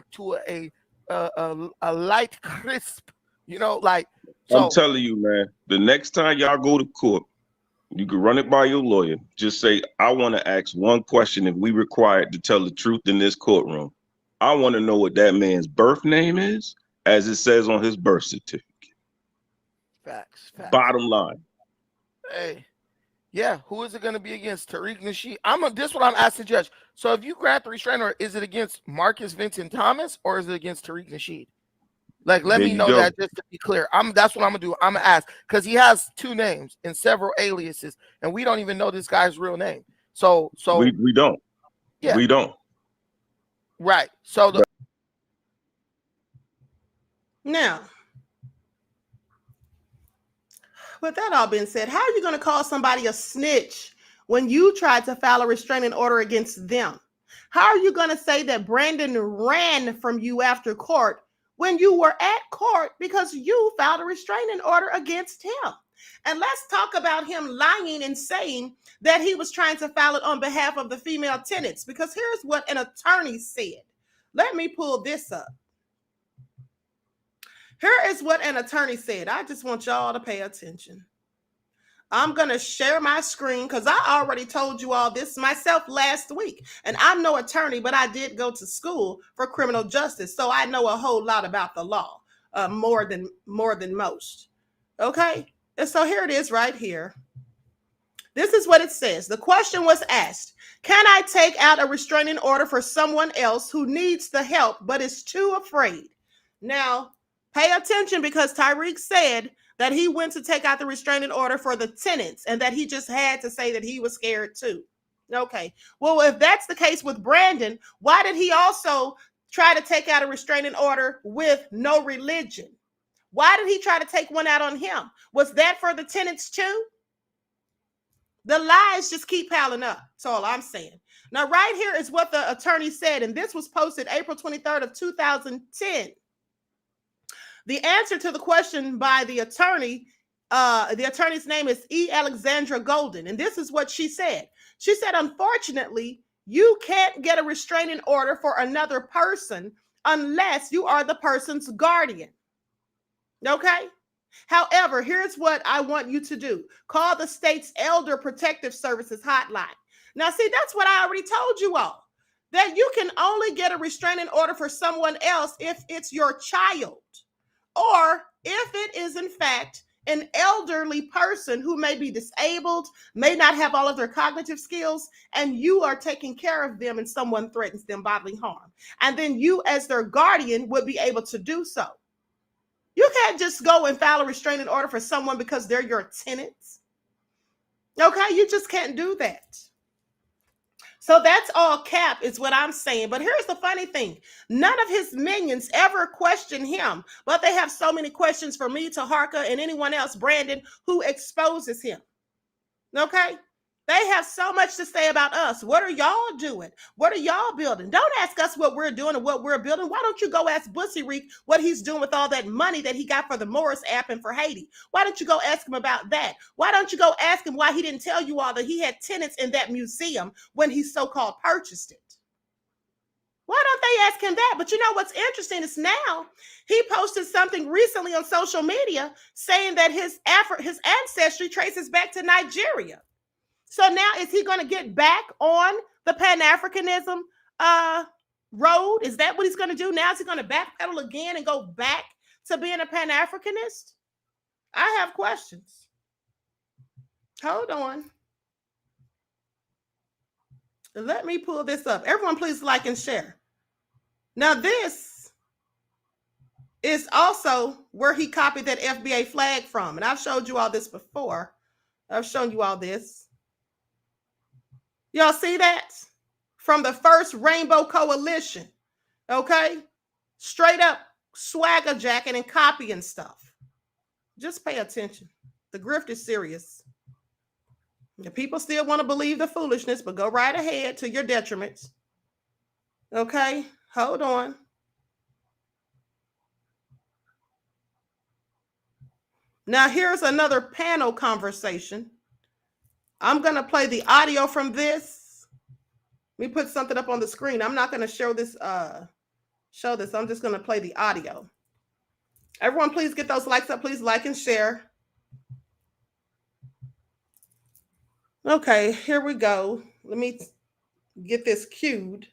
a light crisp. You know, like. So, I'm telling you, man. The next time y'all go to court, you can run it by your lawyer. Just say, I want to ask one question. If we required to tell the truth in this courtroom, I want to know what that man's birth name is, as it says on his birth certificate. Facts. Bottom line. Hey, yeah. Who is it going to be against? Tariq Nasheed? This is what I'm asking the judge. So if you grant the restraining order, is it against Marcus Vincent Thomas or is it against Tariq Nasheed? Like, let me know that just to be clear. That's what I'm gonna do. I'm gonna ask because he has two names and several aliases, and we don't even know this guy's real name. So we don't. Yeah, we don't. Right. So now, with that all being said, how are you gonna call somebody a snitch when you tried to file a restraining order against them? How are you gonna say that Brandon ran from you after court when you were at court because you filed a restraining order against him? And let's talk about him lying and saying that he was trying to file it on behalf of the female tenants, because here's what an attorney said. Let me pull this up. Here is what an attorney said. I just want y'all to pay attention. I'm going to share my screen because I already told you all this myself last week. And I'm no attorney, but I did go to school for criminal justice. So I know a whole lot about the law, more than most. Okay. And so here it is right here. This is what it says. The question was asked, can I take out a restraining order for someone else who needs the help but is too afraid? Now, pay attention because Tariq said that he went to take out the restraining order for the tenants and that he just had to say that he was scared too. Okay. Well, if that's the case with Brandon, why did he also try to take out a restraining order with no religion? Why did he try to take one out on him? Was that for the tenants too? The lies just keep piling up. That's all I'm saying. Now, right here is what the attorney said, and this was posted April 23rd of 2010. The answer to the question by the attorney's name is E. Alexandra Golden. And this is what she said. She said, unfortunately, you can't get a restraining order for another person unless you are the person's guardian. Okay? However, here's what I want you to do. Call the state's Elder Protective Services hotline. Now, see, that's what I already told you all. That you can only get a restraining order for someone else if it's your child. Or if it is, in fact, an elderly person who may be disabled, may not have all of their cognitive skills, and you are taking care of them and someone threatens them bodily harm. And then you, as their guardian, would be able to do so. You can't just go and file a restraining order for someone because they're your tenants. Okay, you just can't do that. So that's all cap is what I'm saying. But here's the funny thing. None of his minions ever question him, but they have so many questions for me, Taharka, and anyone else, Brandon, who exposes him. Okay? They have so much to say about us. What are y'all doing? What are y'all building? Don't ask us what we're doing and what we're building. Why don't you go ask Bussy Reek what he's doing with all that money that he got for the Morris app and for Haiti? Why don't you go ask him about that? Why don't you go ask him why he didn't tell you all that he had tenants in that museum when he so-called purchased it? Why don't they ask him that? But you know what's interesting is now he posted something recently on social media saying that his ancestry traces back to Nigeria. So now is he going to get back on the Pan-Africanism road? Is that what he's going to do? Now is he going to backpedal again and go back to being a Pan-Africanist? I have questions. Hold on. Let me pull this up. Everyone please like and share. Now this is also where he copied that FBA flag from. And I've showed you all this before. I've shown you all this. Y'all see that? From the first Rainbow Coalition. Okay? Straight up swagger jacking and copying stuff. Just pay attention. The grift is serious. The people still want to believe the foolishness, but go right ahead to your detriment. Okay? Hold on. Now here's another panel conversation. I'm going to play the audio from this. Let me put something up on the screen. I'm not going to show this. I'm just going to play the audio. Everyone, please get those likes up. Please like and share. Okay, here we go. Let me get this queued.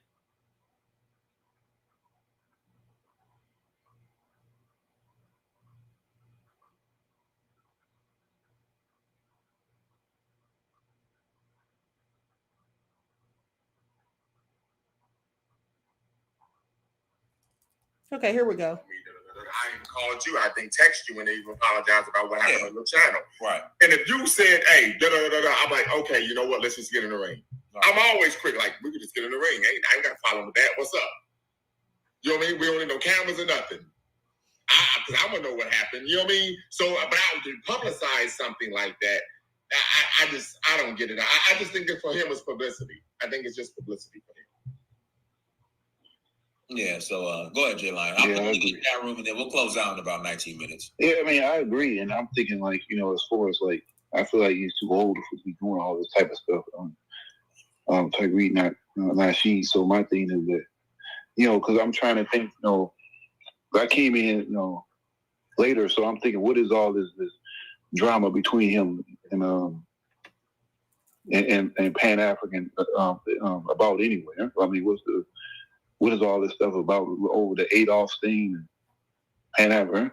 Okay, here we go. I even called you, I think text you, and they even apologized about what happened on the channel. Right. And if you said, hey, I'm like, okay, you know what? Let's just get in the ring. Right. I'm always quick, like, we can just get in the ring. I ain't got to follow with that. What's up? You know what I mean? We don't need no cameras or nothing. Because I want to know what happened. You know what I mean? So, but I would publicize something like that. I don't get it. I just think that for him it's publicity. I think it's just publicity for him. Yeah, so go ahead, Jay Lion. I'm going to get that room and then we'll close out in about 19 minutes. Yeah, I mean, I agree. And I'm thinking, like, you know, as far as, like, I feel like he's too old to be doing all this type of stuff. Tyreek, not she. So my thing is that, you know, because I'm trying to think, you know, I came in, you know, later. So I'm thinking, what is all this drama between him and Pan-African about anyway? I mean, what is all this stuff about over the Adolf thing and Pan-African?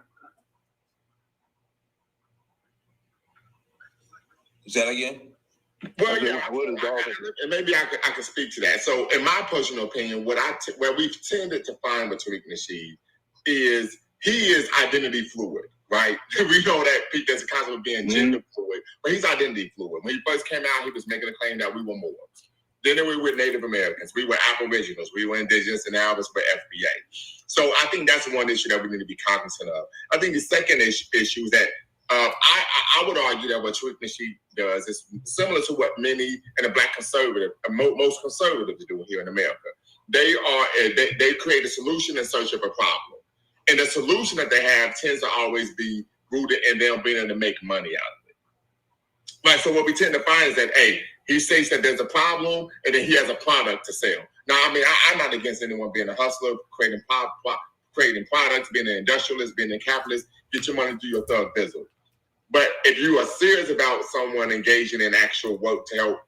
Is that again? Well, yeah, and maybe I could speak to that. So, in my personal opinion, where we've tended to find with Tariq Nasheed is he is identity fluid, right? We know that there's a concept of being gender fluid, but he's identity fluid. When he first came out, he was making a claim that we were more. Then we were Native Americans, we were Aboriginals, we were Indigenous, and now it's for FBA. So I think that's one issue that we need to be cognizant of. I think the second issue is that I would argue that what Tariq Nasheed does is similar to what many and the Black conservative, most conservatives do here in America. They create a solution in search of a problem, and the solution that they have tends to always be rooted in them being able to make money out of it. Right. So what we tend to find is that he says that there's a problem, and then he has a product to sell. Now, I mean, I'm not against anyone being a hustler, creating products, being an industrialist, being a capitalist. Get your money through your thug bizzle. But if you are serious about someone engaging in actual work to help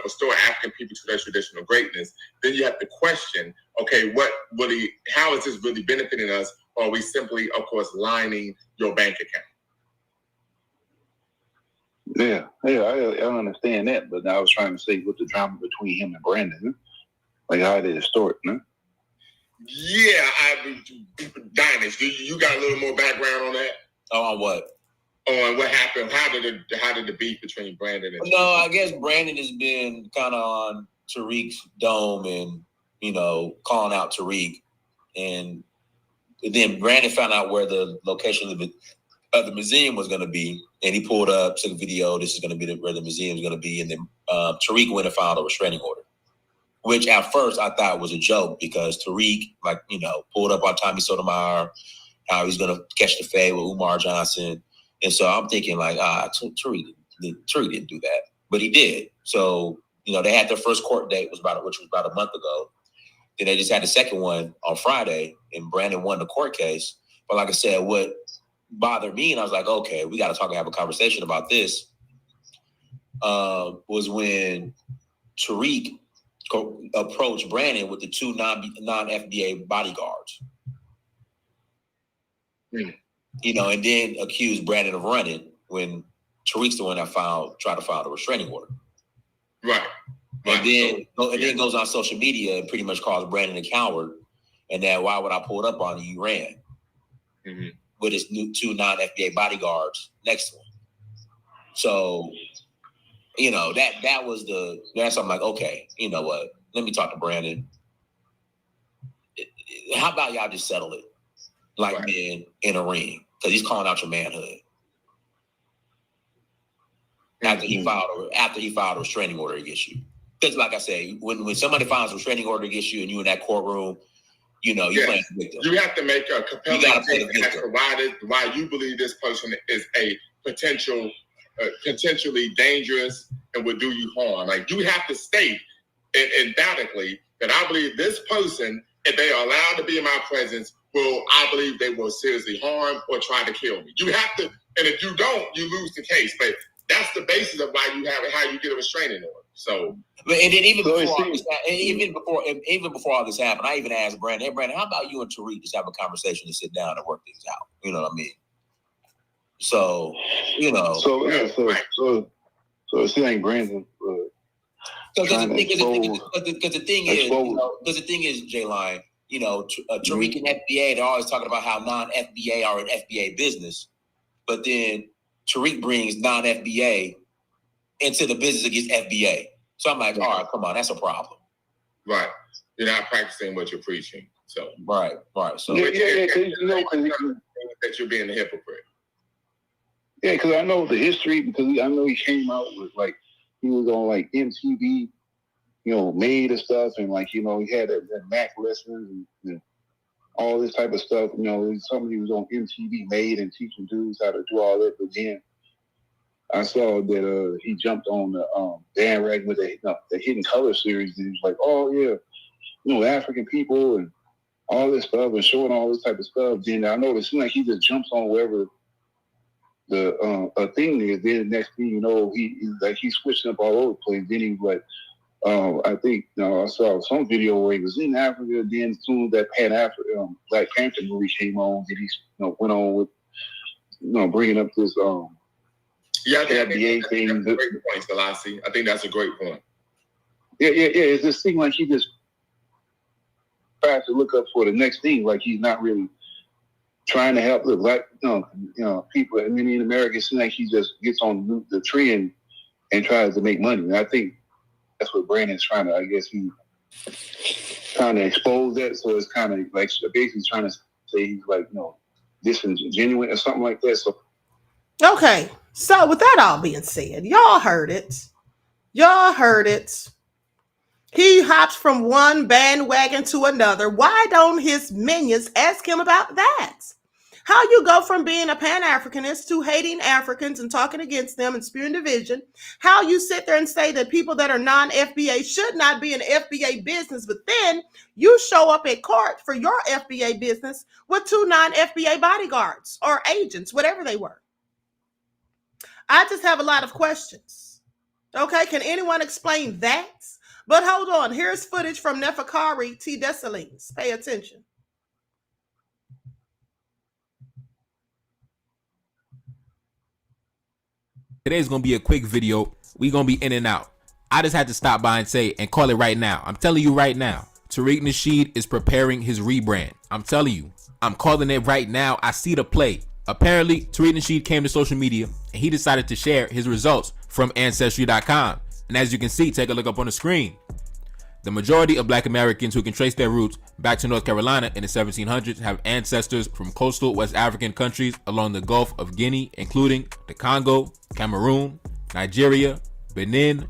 restore African people to their traditional greatness, then you have to question, okay, how is this really benefiting us? Or are we simply, of course, lining your bank account? Yeah, I understand that, but I was trying to say what's the drama between him and Brandon, like how they distort, no? Yeah, Dynish, you got a little more background on that? On what? On what happened? How did the beef between Brandon and No, I guess Brandon has been kind of on Tariq's dome and, calling out Tariq. And then Brandon found out where the location of the museum was going to be. And he pulled up, took a video. This is going to be where the museum is going to be. And then Tariq went and filed a restraining order, which at first I thought was a joke because Tariq, pulled up on Tommy Sotomayor, how he's going to catch the fade with Umar Johnson. And so I'm thinking Tariq didn't do that, but he did. So, they had their first court date, which was about a month ago. Then they just had the second one on Friday, and Brandon won the court case. But like I said, what bothered me, and I was like, okay, we got to talk and have a conversation about this, was when Tariq approached Brandon with the two non-FBA bodyguards. And then accused Brandon of running when Tariq's the one that tried to file the restraining order. Right. And then goes on social media and pretty much calls Brandon a coward, and that why would I pull it up on you? You ran with his two non-FBA bodyguards next to him. So, that's I'm like, okay, you know what? Let me talk to Brandon. How about y'all just settle it like men in a ring? Because he's calling out your manhood. After he filed a restraining order against you. Because like I say, when somebody files a restraining order against you and you in that courtroom, you're playing the victim. You have to make a compelling case as to why you believe this person is a potentially dangerous and would do you harm. Like, you have to state emphatically that I believe this person, if they are allowed to be in my presence, I believe they will seriously harm or try to kill me. You have to, and if you don't, you lose the case. But that's the basis of why you have it, how you get a restraining order. So, and then even before all this happened, I even asked Brandon, hey, Brandon, how about you and Tariq just have a conversation and sit down and work things out? You know what I mean? So, So it seems like Brandon. Because the thing is, J-Line, Tariq and FBA, they're always talking about how non-FBA are an FBA business, but then Tariq brings non-FBA into the business against FBA. So I'm like, all right, come on, that's a problem. Right. You're not practicing what you're preaching. So right. So that you're being a hypocrite. Yeah, because I know the history. Because I know he came out with he was on MTV, made and stuff, and he had that Mac lessons and all this type of stuff. Somebody was on MTV made and teaching dudes how to do all that. But then I saw that he jumped on the bandwagon with the Hidden Color series, and he was like, "Oh yeah, African people and all this stuff, and showing all this type of stuff." Then I know it seems like he just jumps on wherever the thing is. Then the next thing you know, he's switching up all over the place. Then he was like, I think I saw some video where he was in Africa. Then as soon as that Black Panther movie came on, then he went on with bringing up this I think that's a great point, Selassie. I think that's a great point. Yeah. It just seemed like he just tried to look up for the next thing. Like he's not really trying to help the Black, people. I mean, in America, it seems like he just gets on the trend and tries to make money. And I think that's what Brandon's trying to. I guess he's trying to expose that. So it's kind of basically trying to say he's disingenuous or something like that. So. Okay, so with that all being said, y'all heard it. He hops from one bandwagon to another. Why don't his minions ask him about that? How you go from being a Pan-Africanist to hating Africans and talking against them and spewing division. How you sit there and say that people that are non-FBA should not be in FBA business, but then you show up at court for your FBA business with two non-FBA bodyguards or agents, whatever they were. I just have a lot of questions. Okay, can anyone explain that? But hold on, here's footage from Neferkari T. Dessalines. Pay attention. Today's going to be a quick video. We're going to be in and out. I just had to stop by and say and call it right now. I'm telling you right now, Tariq Nasheed is preparing his rebrand. I'm telling you, I'm calling it right now. I see the play. Apparently, Tariq Nasheed came to social media and he decided to share his results from Ancestry.com. And as you can see, take a look up on the screen. The majority of black Americans who can trace their roots back to North Carolina in the 1700s have ancestors from coastal West African countries along the Gulf of Guinea, including the Congo, Cameroon, Nigeria, Benin,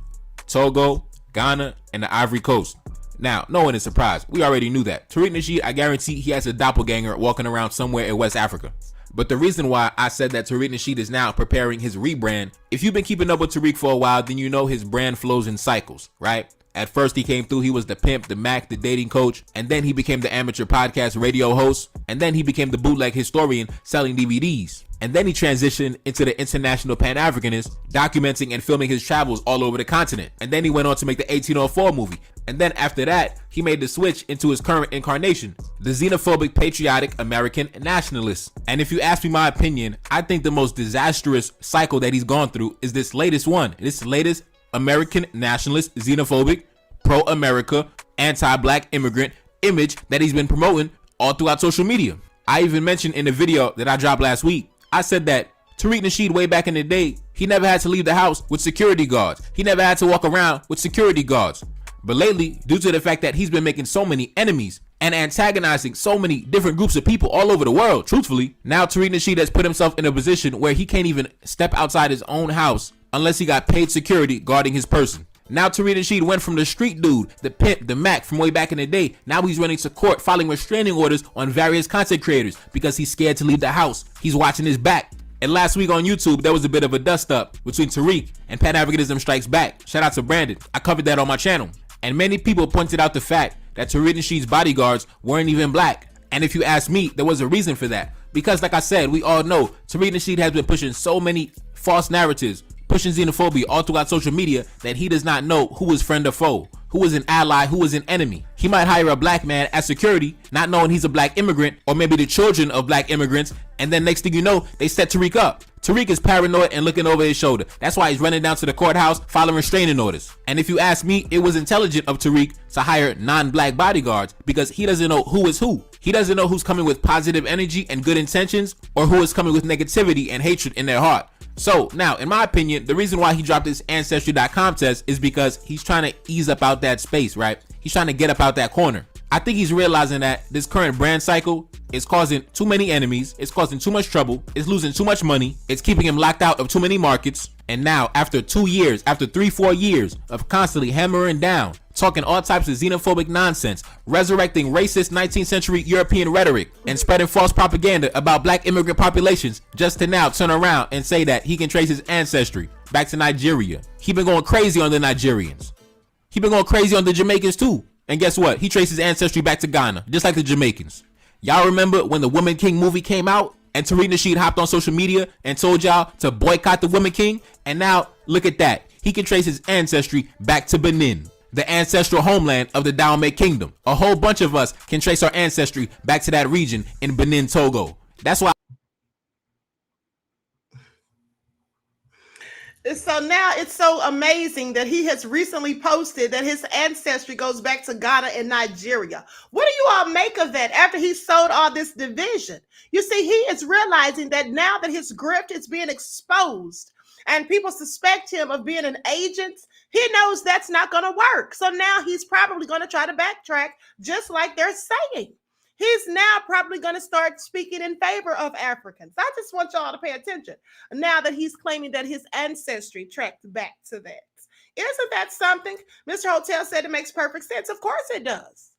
Togo, Ghana, and the Ivory Coast. Now, no one is surprised. We already knew that. Tariq Nasheed, I guarantee he has a doppelganger walking around somewhere in West Africa. But the reason why I said that Tariq Nasheed is now preparing his rebrand, if you've been keeping up with Tariq for a while, then you know his brand flows in cycles, right? At first he came through, he was the pimp, the Mac, the dating coach, and then he became the amateur podcast radio host, and then he became the bootleg historian selling DVDs. And then he transitioned into the international Pan-Africanist, documenting and filming his travels all over the continent. And then he went on to make the 1804 movie. And then after that, he made the switch into his current incarnation, the xenophobic, patriotic American nationalist. And if you ask me my opinion, I think the most disastrous cycle that he's gone through is this latest one. This latest American nationalist, xenophobic, pro-America, anti-black immigrant image that he's been promoting all throughout social media. I even mentioned in the video that I dropped last week, I said that Tariq Nasheed way back in the day, he never had to leave the house with security guards. He never had to walk around with security guards. But lately, due to the fact that he's been making so many enemies and antagonizing so many different groups of people all over the world, truthfully, now Tariq Nasheed has put himself in a position where he can't even step outside his own house unless he got paid security guarding his person. Now Tariq Nasheed went from the street dude, the pimp, the Mac from way back in the day. Now he's running to court filing restraining orders on various content creators because he's scared to leave the house. He's watching his back. And last week on YouTube, there was a bit of a dust up between Tariq and Pan-Africanism Strikes Back. Shout out to Brandon. I covered that on my channel. And many people pointed out the fact that Tariq Nasheed's bodyguards weren't even black. And if you ask me, there was a reason for that. Because like I said, we all know Tariq Nasheed has been pushing so many false narratives, pushing xenophobia all throughout social media that he does not know who is friend or foe, who is an ally, who is an enemy. He might hire a black man as security, not knowing he's a black immigrant, or maybe the children of black immigrants, and then next thing you know, they set Tariq up. Tariq is paranoid and looking over his shoulder. That's why he's running down to the courthouse filing restraining orders. And if you ask me, it was intelligent of Tariq to hire non-black bodyguards because he doesn't know who is who. He doesn't know who's coming with positive energy and good intentions or who is coming with negativity and hatred in their heart. So now, in my opinion, the reason why he dropped this Ancestry.com test is because he's trying to ease up out that space, right? He's trying to get up out that corner. I think he's realizing that this current brand cycle is causing too many enemies, it's causing too much trouble, it's losing too much money, it's keeping him locked out of too many markets. And now, after 2 years, after 3-4 years of constantly hammering down, talking all types of xenophobic nonsense, resurrecting racist 19th century European rhetoric, and spreading false propaganda about black immigrant populations, just to now turn around and say that he can trace his ancestry back to Nigeria. He been going crazy on the Nigerians. He been going crazy on the Jamaicans too. And guess what? He traced his ancestry back to Ghana, just like the Jamaicans. Y'all remember when the Woman King movie came out and Tariq Nasheed hopped on social media and told y'all to boycott the Woman King? And now, look at that. He can trace his ancestry back to Benin, the ancestral homeland of the Dahomey Kingdom. A whole bunch of us can trace our ancestry back to that region in Benin, Togo. That's why. So now it's so amazing that he has recently posted that his ancestry goes back to Ghana and Nigeria. What do you all make of that after he sowed all this division? You see, he is realizing that now that his grift is being exposed and people suspect him of being an agent, he knows that's not going to work. So now he's probably going to try to backtrack, just like they're saying. He's now probably going to start speaking in favor of Africans. I just want y'all to pay attention now that he's claiming that his ancestry tracked back to that. Isn't that something? Mr. Hotel said it makes perfect sense. Of course it does.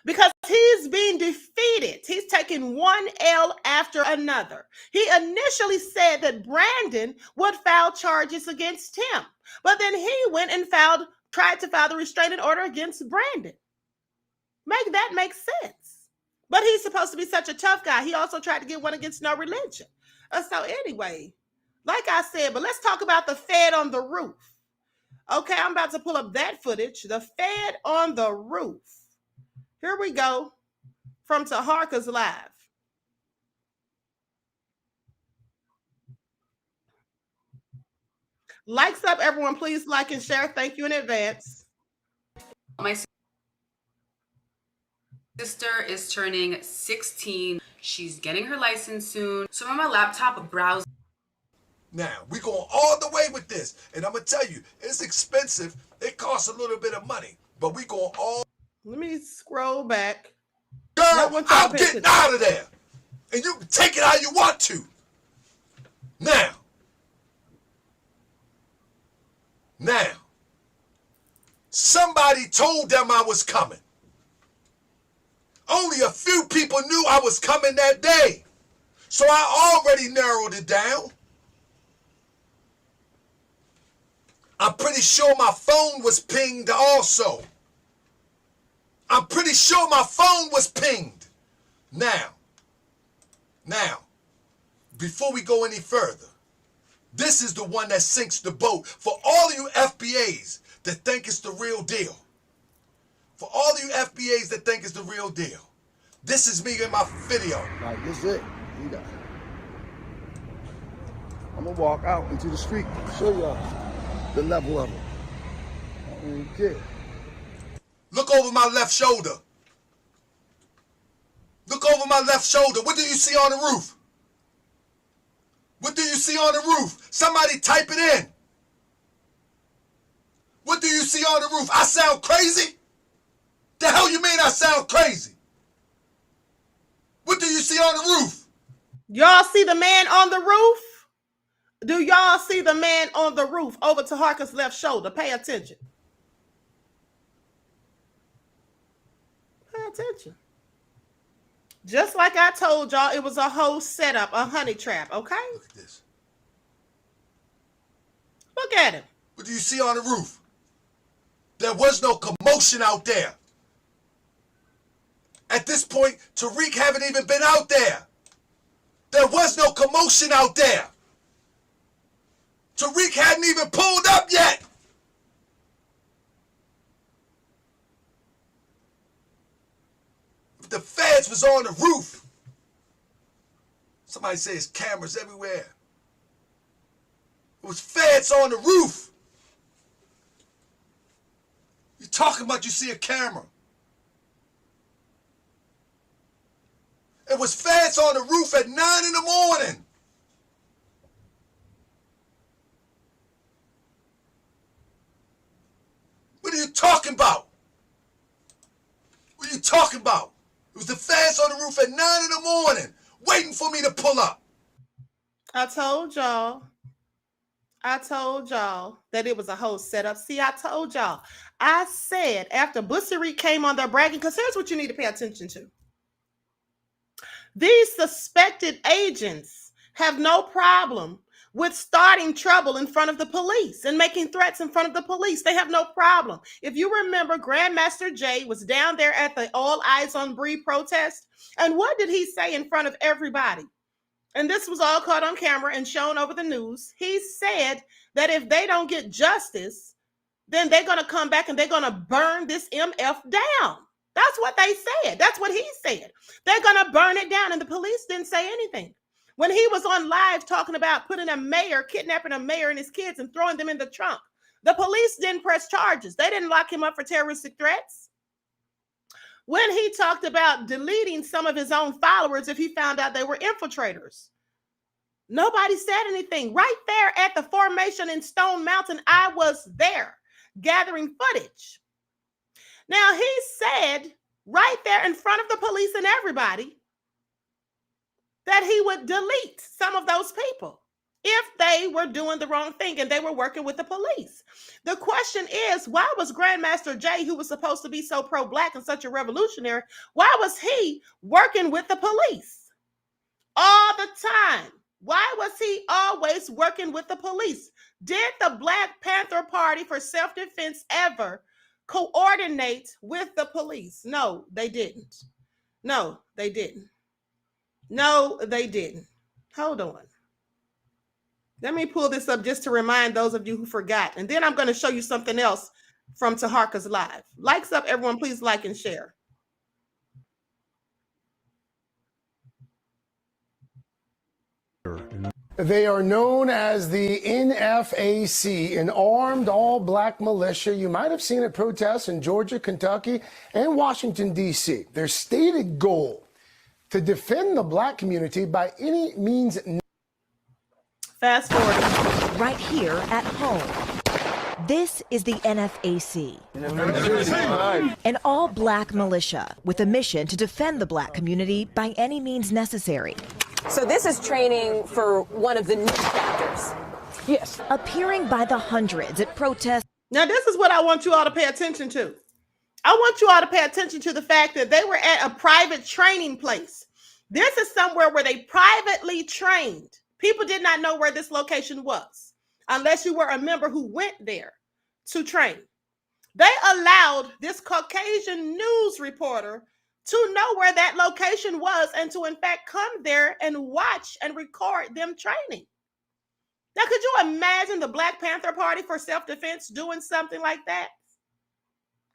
Because he's being defeated. He's taking one L after another. He initially said that Brandon would file charges against him. But then he went and tried to file the restraining order against Brandon. Make that make sense. But he's supposed to be such a tough guy. He also tried to get one against no religion. So anyway, like I said, but let's talk about the Fed on the roof. Okay, I'm about to pull up that footage. The Fed on the roof. Here we go from Taharka's Live. Likes up, everyone. Please like and share. Thank you in advance. My sister is turning 16. She's getting her license soon. So I'm on my laptop browsing. Now, we're going all the way with this. And I'm going to tell you, it's expensive It costs a little bit of money, but we going all. Let me scroll back. Girl, I'm getting out of there. And you can take it how you want to. Now, somebody told them I was coming. Only a few people knew I was coming that day. So I already narrowed it down. I'm pretty sure my phone was pinged also. I'm pretty sure my phone was pinged. Now, before we go any further, this is the one that sinks the boat for all of you FBAs that think it's the real deal. For all of you FBAs that think it's the real deal. This is me in my video. Like, this is it. I'm gonna walk out into the street, show y'all the level of it. I don't even care. Look over my left shoulder. Look over my left shoulder. What do you see on the roof? What do you see on the roof? Somebody type it in. What do you see on the roof? I sound crazy? The hell you mean I sound crazy? What do you see on the roof? Y'all see the man on the roof? Do y'all see the man on the roof over to Harker's left shoulder? Pay attention. Pay attention. Just like I told y'all, it was a whole setup, a honey trap, okay? Look at this. Look at him. What do you see on the roof? There was no commotion out there. At this point, Tariq haven't even been out there. There was no commotion out there. Tariq hadn't even pulled up yet. If the feds was on the roof, somebody says cameras everywhere. It was feds on the roof. You're talking about you see a camera. It was feds on the roof at 9 in the morning. What are you talking about? What are you talking about? It was the feds on the roof at 9 in the morning, waiting for me to pull up. I told y'all that it was a whole setup. See, I told y'all. I said after Bussari came on there bragging, because here's what you need to pay attention to. These suspected agents have no problem with starting trouble in front of the police and making threats in front of the police. They have no problem. If you remember, Grandmaster Jay was down there at the All Eyes on Bree protest. And what did he say in front of everybody? And this was all caught on camera and shown over the news. He said that if they don't get justice, then they're going to come back and they're going to burn this MF down. That's what they said. That's what he said. They're going to burn it down. And the police didn't say anything. When he was on live talking about kidnapping a mayor and his kids and throwing them in the trunk, the police didn't press charges. They didn't lock him up for terroristic threats. When he talked about deleting some of his own followers if he found out they were infiltrators, nobody said anything. Right there at the formation in Stone Mountain, I was there gathering footage. Now, he said right there in front of the police and everybody that he would delete some of those people if they were doing the wrong thing and they were working with the police. The question is, why was Grandmaster Jay, who was supposed to be so pro-black and such a revolutionary, why was he working with the police all the time? Why was he always working with the police? Did the Black Panther Party for Self-Defense ever coordinate with the police? No, they didn't. No, they didn't. No, they didn't. Hold on. Let me pull this up just to remind those of you who forgot. And then I'm going to show you something else from Taharka's Live. Likes up, everyone. Please like and share. They are known as the NFAC, an armed all-black militia. You might have seen at protests in Georgia, Kentucky, and Washington, D.C. Their stated goal, to defend the black community by any means. Fast forward. Right here at home. This is the NFAC, an all-black militia with a mission to defend the black community by any means necessary. So this is training for one of the new chapters. Yes. Appearing by the hundreds at protests. Now, this is what I want you all to pay attention to. I want you all to pay attention to the fact that they were at a private training place. This is somewhere where they privately trained. People did not know where this location was, unless you were a member who went there to train. They allowed this Caucasian news reporter to know where that location was and to, in fact, come there and watch and record them training. Now, could you imagine the Black Panther Party for self-defense doing something like that?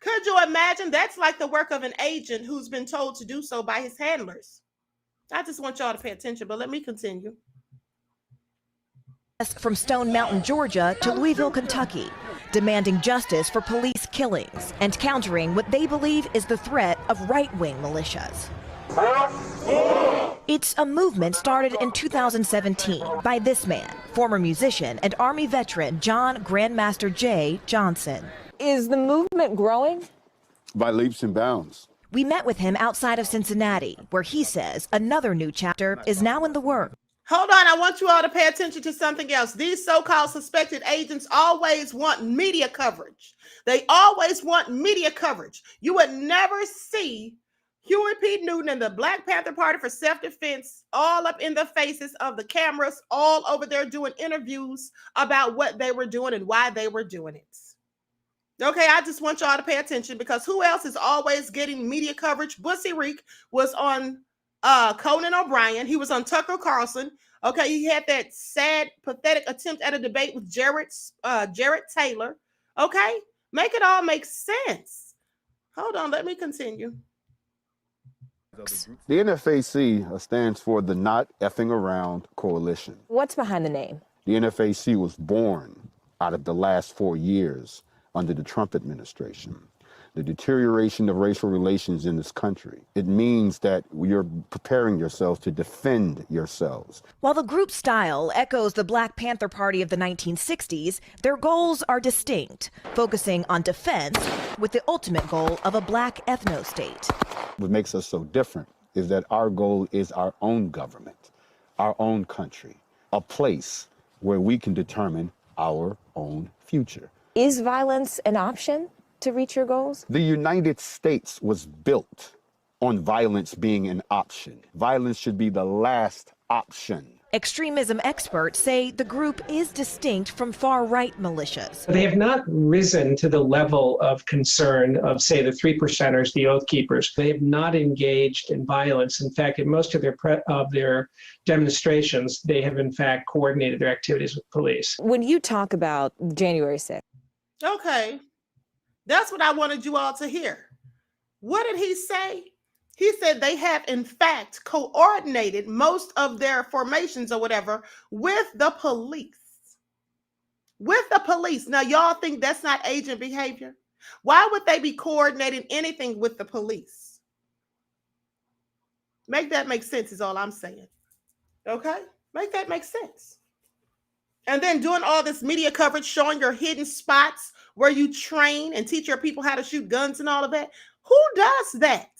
Could you imagine? That's like the work of an agent who's been told to do so by his handlers. I just want y'all to pay attention, but let me continue. From Stone Mountain, Georgia to Louisville, Kentucky, demanding justice for police killings and countering what they believe is the threat of right-wing militias. It's a movement started in 2017 by this man, former musician and Army veteran John Grandmaster J. Johnson. Is the movement growing? By leaps and bounds. We met with him outside of Cincinnati, where he says another new chapter is now in the works. Hold on, I want you all to pay attention to something else. These so-called suspected agents always want media coverage. They always want media coverage. You would never see Huey P. Newton and the Black Panther Party for self-defense all up in the faces of the cameras, all over there doing interviews about what they were doing and why they were doing it. Okay, I just want y'all to pay attention, because who else is always getting media coverage? Bussy Reek was on Conan O'Brien. He was on Tucker Carlson. Okay, he had that sad, pathetic attempt at a debate with Jared Taylor. Okay, make it all make sense. Hold on, let me continue. The NFAC stands for the Not Effing Around Coalition. What's behind the name? The NFAC was born out of the last 4 years under the Trump administration. The deterioration of racial relations in this country. It means that you're preparing yourselves to defend yourselves. While the group's style echoes the Black Panther Party of the 1960s, their goals are distinct, focusing on defense with the ultimate goal of a black ethno-state. What makes us so different is that our goal is our own government, our own country, a place where we can determine our own future. Is violence an option to reach your goals? The United States was built on violence being an option. Violence should be the last option. Extremism experts say the group is distinct from far-right militias. They have not risen to the level of concern of, say, the 3%ers, the Oath Keepers. They have not engaged in violence. In fact, in most of their demonstrations, they have, in fact, coordinated their activities with police. When you talk about January 6th. Okay, that's what I wanted you all to hear. What did he say? He said they have, in fact, coordinated most of their formations or whatever with the police. With the police. Now, y'all think that's not agent behavior? Why would they be coordinating anything with the police? Make that make sense is all I'm saying. Okay? Make that make sense. And then doing all this media coverage, showing your hidden spots where you train and teach your people how to shoot guns and all of that. Who does that?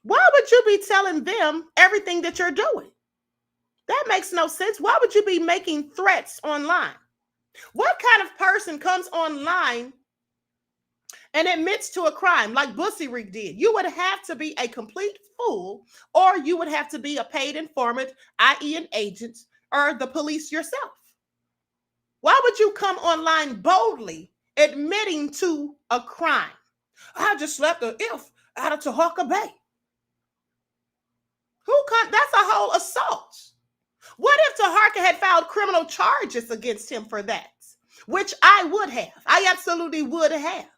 Why would you be telling them everything that you're doing? That makes no sense. Why would you be making threats online? What kind of person comes online and admits to a crime like Bussy Reek did? You would have to be a complete fool, or you would have to be a paid informant, i.e. an agent, or the police yourself. Why would you come online boldly admitting to a crime? I just left an if out of Tahaka Bay. That's a whole assault. What if Taharka had filed criminal charges against him for that? Which I would have. I absolutely would have.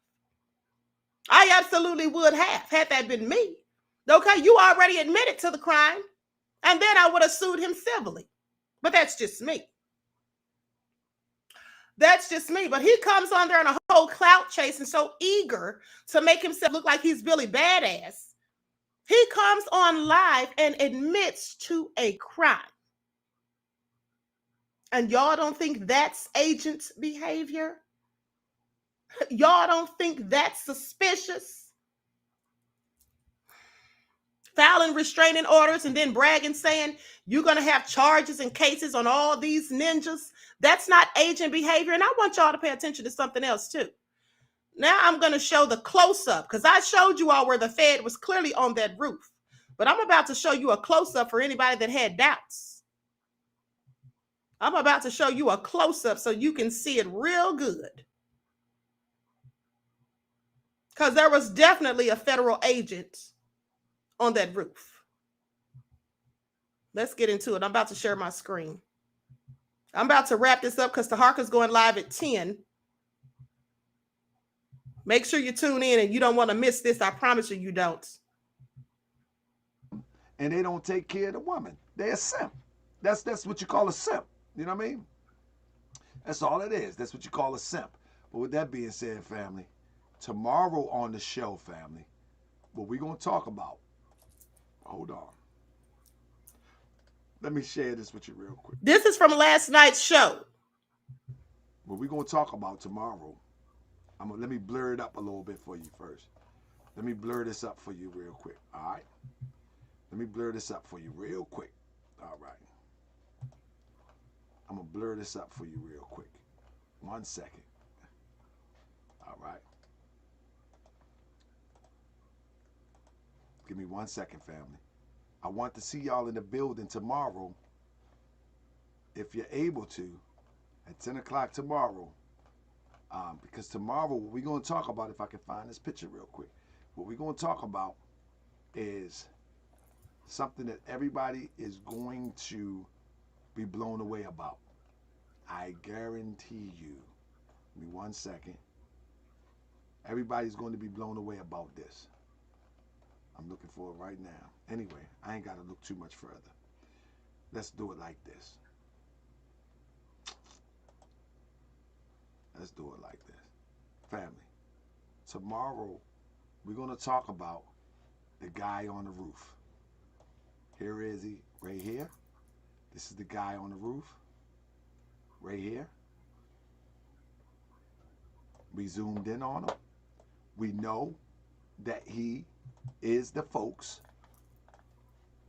I absolutely would have, had that been me. Okay, you already admitted to the crime, and then I would have sued him civilly. But that's just me. That's just me. But he comes on there in a whole clout chase and so eager to make himself look like he's Billy Badass. He comes on live and admits to a crime. And y'all don't think that's agent behavior? Y'all don't think that's suspicious? Filing restraining orders and then bragging saying you're going to have charges and cases on all these ninjas. That's not agent behavior. And I want y'all to pay attention to something else too. Now I'm going to show the close-up because I showed you all where the Fed was clearly on that roof. But I'm about to show you a close-up for anybody that had doubts. I'm about to show you a close-up so you can see it real good. Because there was definitely a federal agent on that roof. Let's get into it. I'm about to share my screen. I'm about to wrap this up because Taharka's going live at 10. Make sure you tune in and you don't want to miss this. I promise you, you don't. And they don't take care of the woman. They're a simp. That's what you call a simp. You know what I mean? That's all it is. That's what you call a simp. But with that being said, family, tomorrow on the show, family, what we're going to talk about. Hold on. Let me share this with you real quick. This is from last night's show. What we're going to talk about tomorrow. Let me blur it up a little bit for you first. Let me blur this up for you real quick. All right? Let me blur this up for you real quick. All right. I'm going to blur this up for you real quick. 1 second. All right. Give me 1 second, family. I want to see y'all in the building tomorrow, if you're able to, at 10 o'clock tomorrow. Because tomorrow, what we're going to talk about, if I can find this picture real quick, what we're going to talk about is something that everybody is going to be blown away about. I guarantee you. Give me 1 second. Everybody's going to be blown away about this. I'm looking for it right now. Anyway, I ain't got to look too much further. Let's do it like this. Let's do it like this. Family, tomorrow we're going to talk about the guy on the roof. Here is he, right here. This is the guy on the roof. Right here. We zoomed in on him. We know that he is the folks.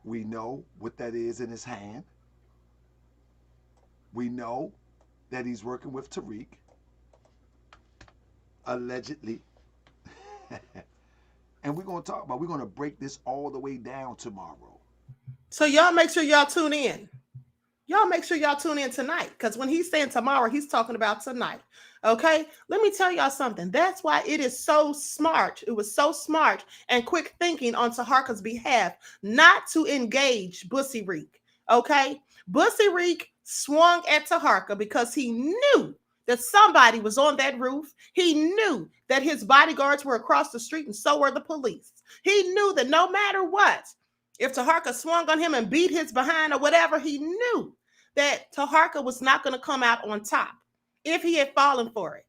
We know what that is in his hand. We know that he's working with Tariq. Allegedly. And we're going to break this all the way down tomorrow. So y'all make sure y'all tune in. Y'all make sure y'all tune in tonight. Because when he's saying tomorrow, he's talking about tonight. Okay? Let me tell y'all something. That's why it is so smart. It was so smart and quick thinking on Taharka's behalf not to engage Bussy Reek. Okay? Bussy Reek swung at Taharka because he knew that somebody was on that roof. He knew that his bodyguards were across the street and so were the police. He knew that no matter what, if Taharka swung on him and beat his behind or whatever, he knew that Taharka was not going to come out on top if he had fallen for it.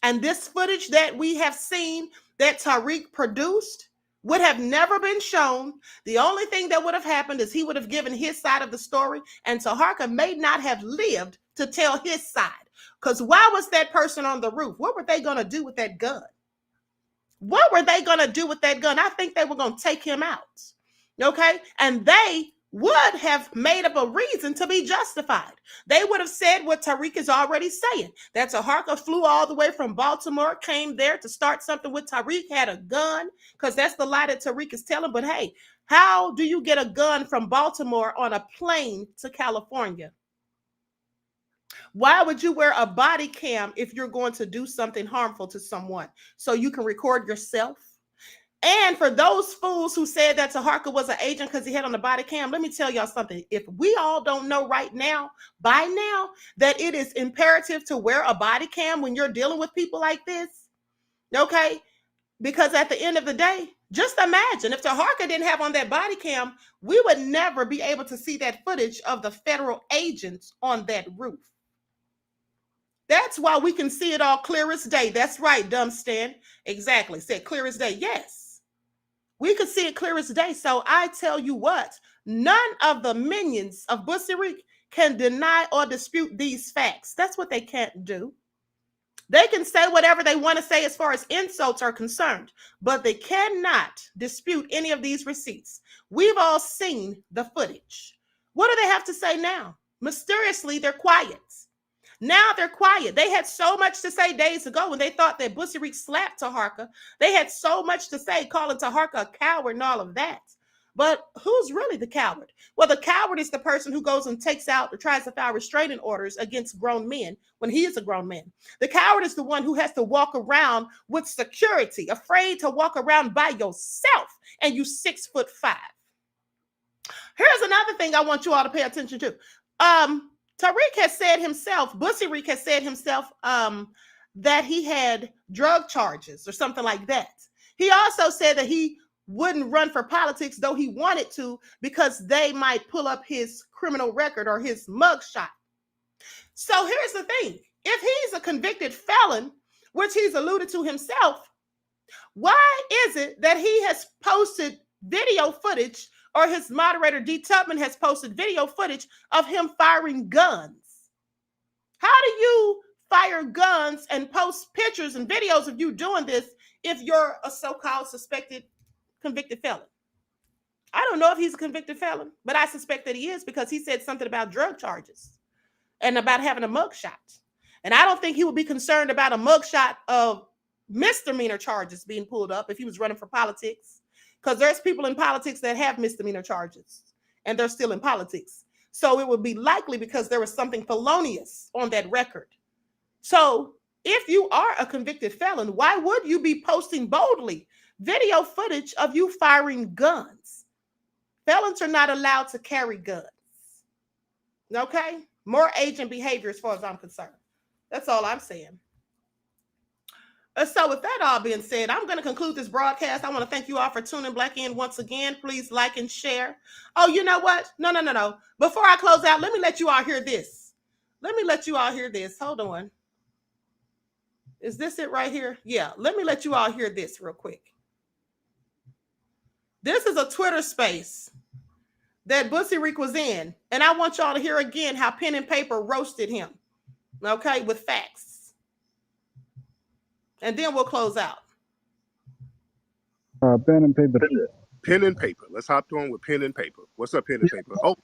And this footage that we have seen that Tariq produced would have never been shown. The only thing that would have happened is he would have given his side of the story, and Taharka may not have lived to tell his side. Because why was that person on the roof? What were they going to do with that gun? What were they going to do with that gun? I think they were going to take him out. Okay? And they would have made up a reason to be justified. They would have said what Tariq is already saying, that Taharka flew all the way from Baltimore, came there to start something with Tariq, had a gun, because that's the lie that Tariq is telling. But hey, how do you get a gun from Baltimore on a plane to California? Why would you wear a body cam if you're going to do something harmful to someone? So you can record yourself? And for those fools who said that Taharka was an agent because he had on the body cam, let me tell y'all something. If we all don't know right now, by now, that it is imperative to wear a body cam when you're dealing with people like this, okay? Because at the end of the day, just imagine if Taharka didn't have on that body cam, we would never be able to see that footage of the federal agents on that roof. That's why we can see it all clear as day. That's right, Dumbstan. Exactly. Said clear as day. Yes. We could see it clear as day. So I tell you what, none of the minions of Bussy Reek can deny or dispute these facts. That's what they can't do. They can say whatever they want to say as far as insults are concerned, but they cannot dispute any of these receipts. We've all seen the footage. What do they have to say now? Mysteriously, they're quiet. Now they're quiet. They had so much to say days ago when they thought that Bussy Reek slapped Taharka. They had so much to say, calling Taharka a coward and all of that. But who's really the coward? Well, the coward is the person who goes and takes out or tries to file restraining orders against grown men when he is a grown man. The coward is the one who has to walk around with security, afraid to walk around by yourself, and you 6'5". Here's another thing I want you all to pay attention to. Tariq has said himself, Bussy Reek has said himself that he had drug charges or something like that. He also said that he wouldn't run for politics, though he wanted to, because they might pull up his criminal record or his mugshot. So here's the thing. If he's a convicted felon, which he's alluded to himself, why is it that he has posted video footage, or his moderator D. Tubman has posted video footage of him firing guns? How do you fire guns and post pictures and videos of you doing this if you're a so-called suspected convicted felon? I don't know if he's a convicted felon, but I suspect that he is, because he said something about drug charges and about having a mugshot. And I don't think he would be concerned about a mugshot of misdemeanor charges being pulled up if he was running for politics, because there's people in politics that have misdemeanor charges and they're still in politics. So it would be likely because there was something felonious on that record. So if you are a convicted felon, why would you be posting boldly video footage of you firing guns? Felons are not allowed to carry guns. Okay? More agent behavior as far as I'm concerned. That's all I'm saying. So with that all being said, I'm going to conclude this broadcast. I want to thank you all for tuning back in once again. Please like and share. Oh, you know what? No. Before I close out, let me let you all hear this. Hold on. Is this it right here? Yeah. Let me let you all hear this real quick. This is a Twitter space that Bussy Reek was in. And I want y'all to hear again how Pen and Paper roasted him. Okay, with facts. And then we'll close out. Pen and Paper. Pen and Paper. Let's hop on with Pen and Paper. What's up, Pen and Paper? Oh,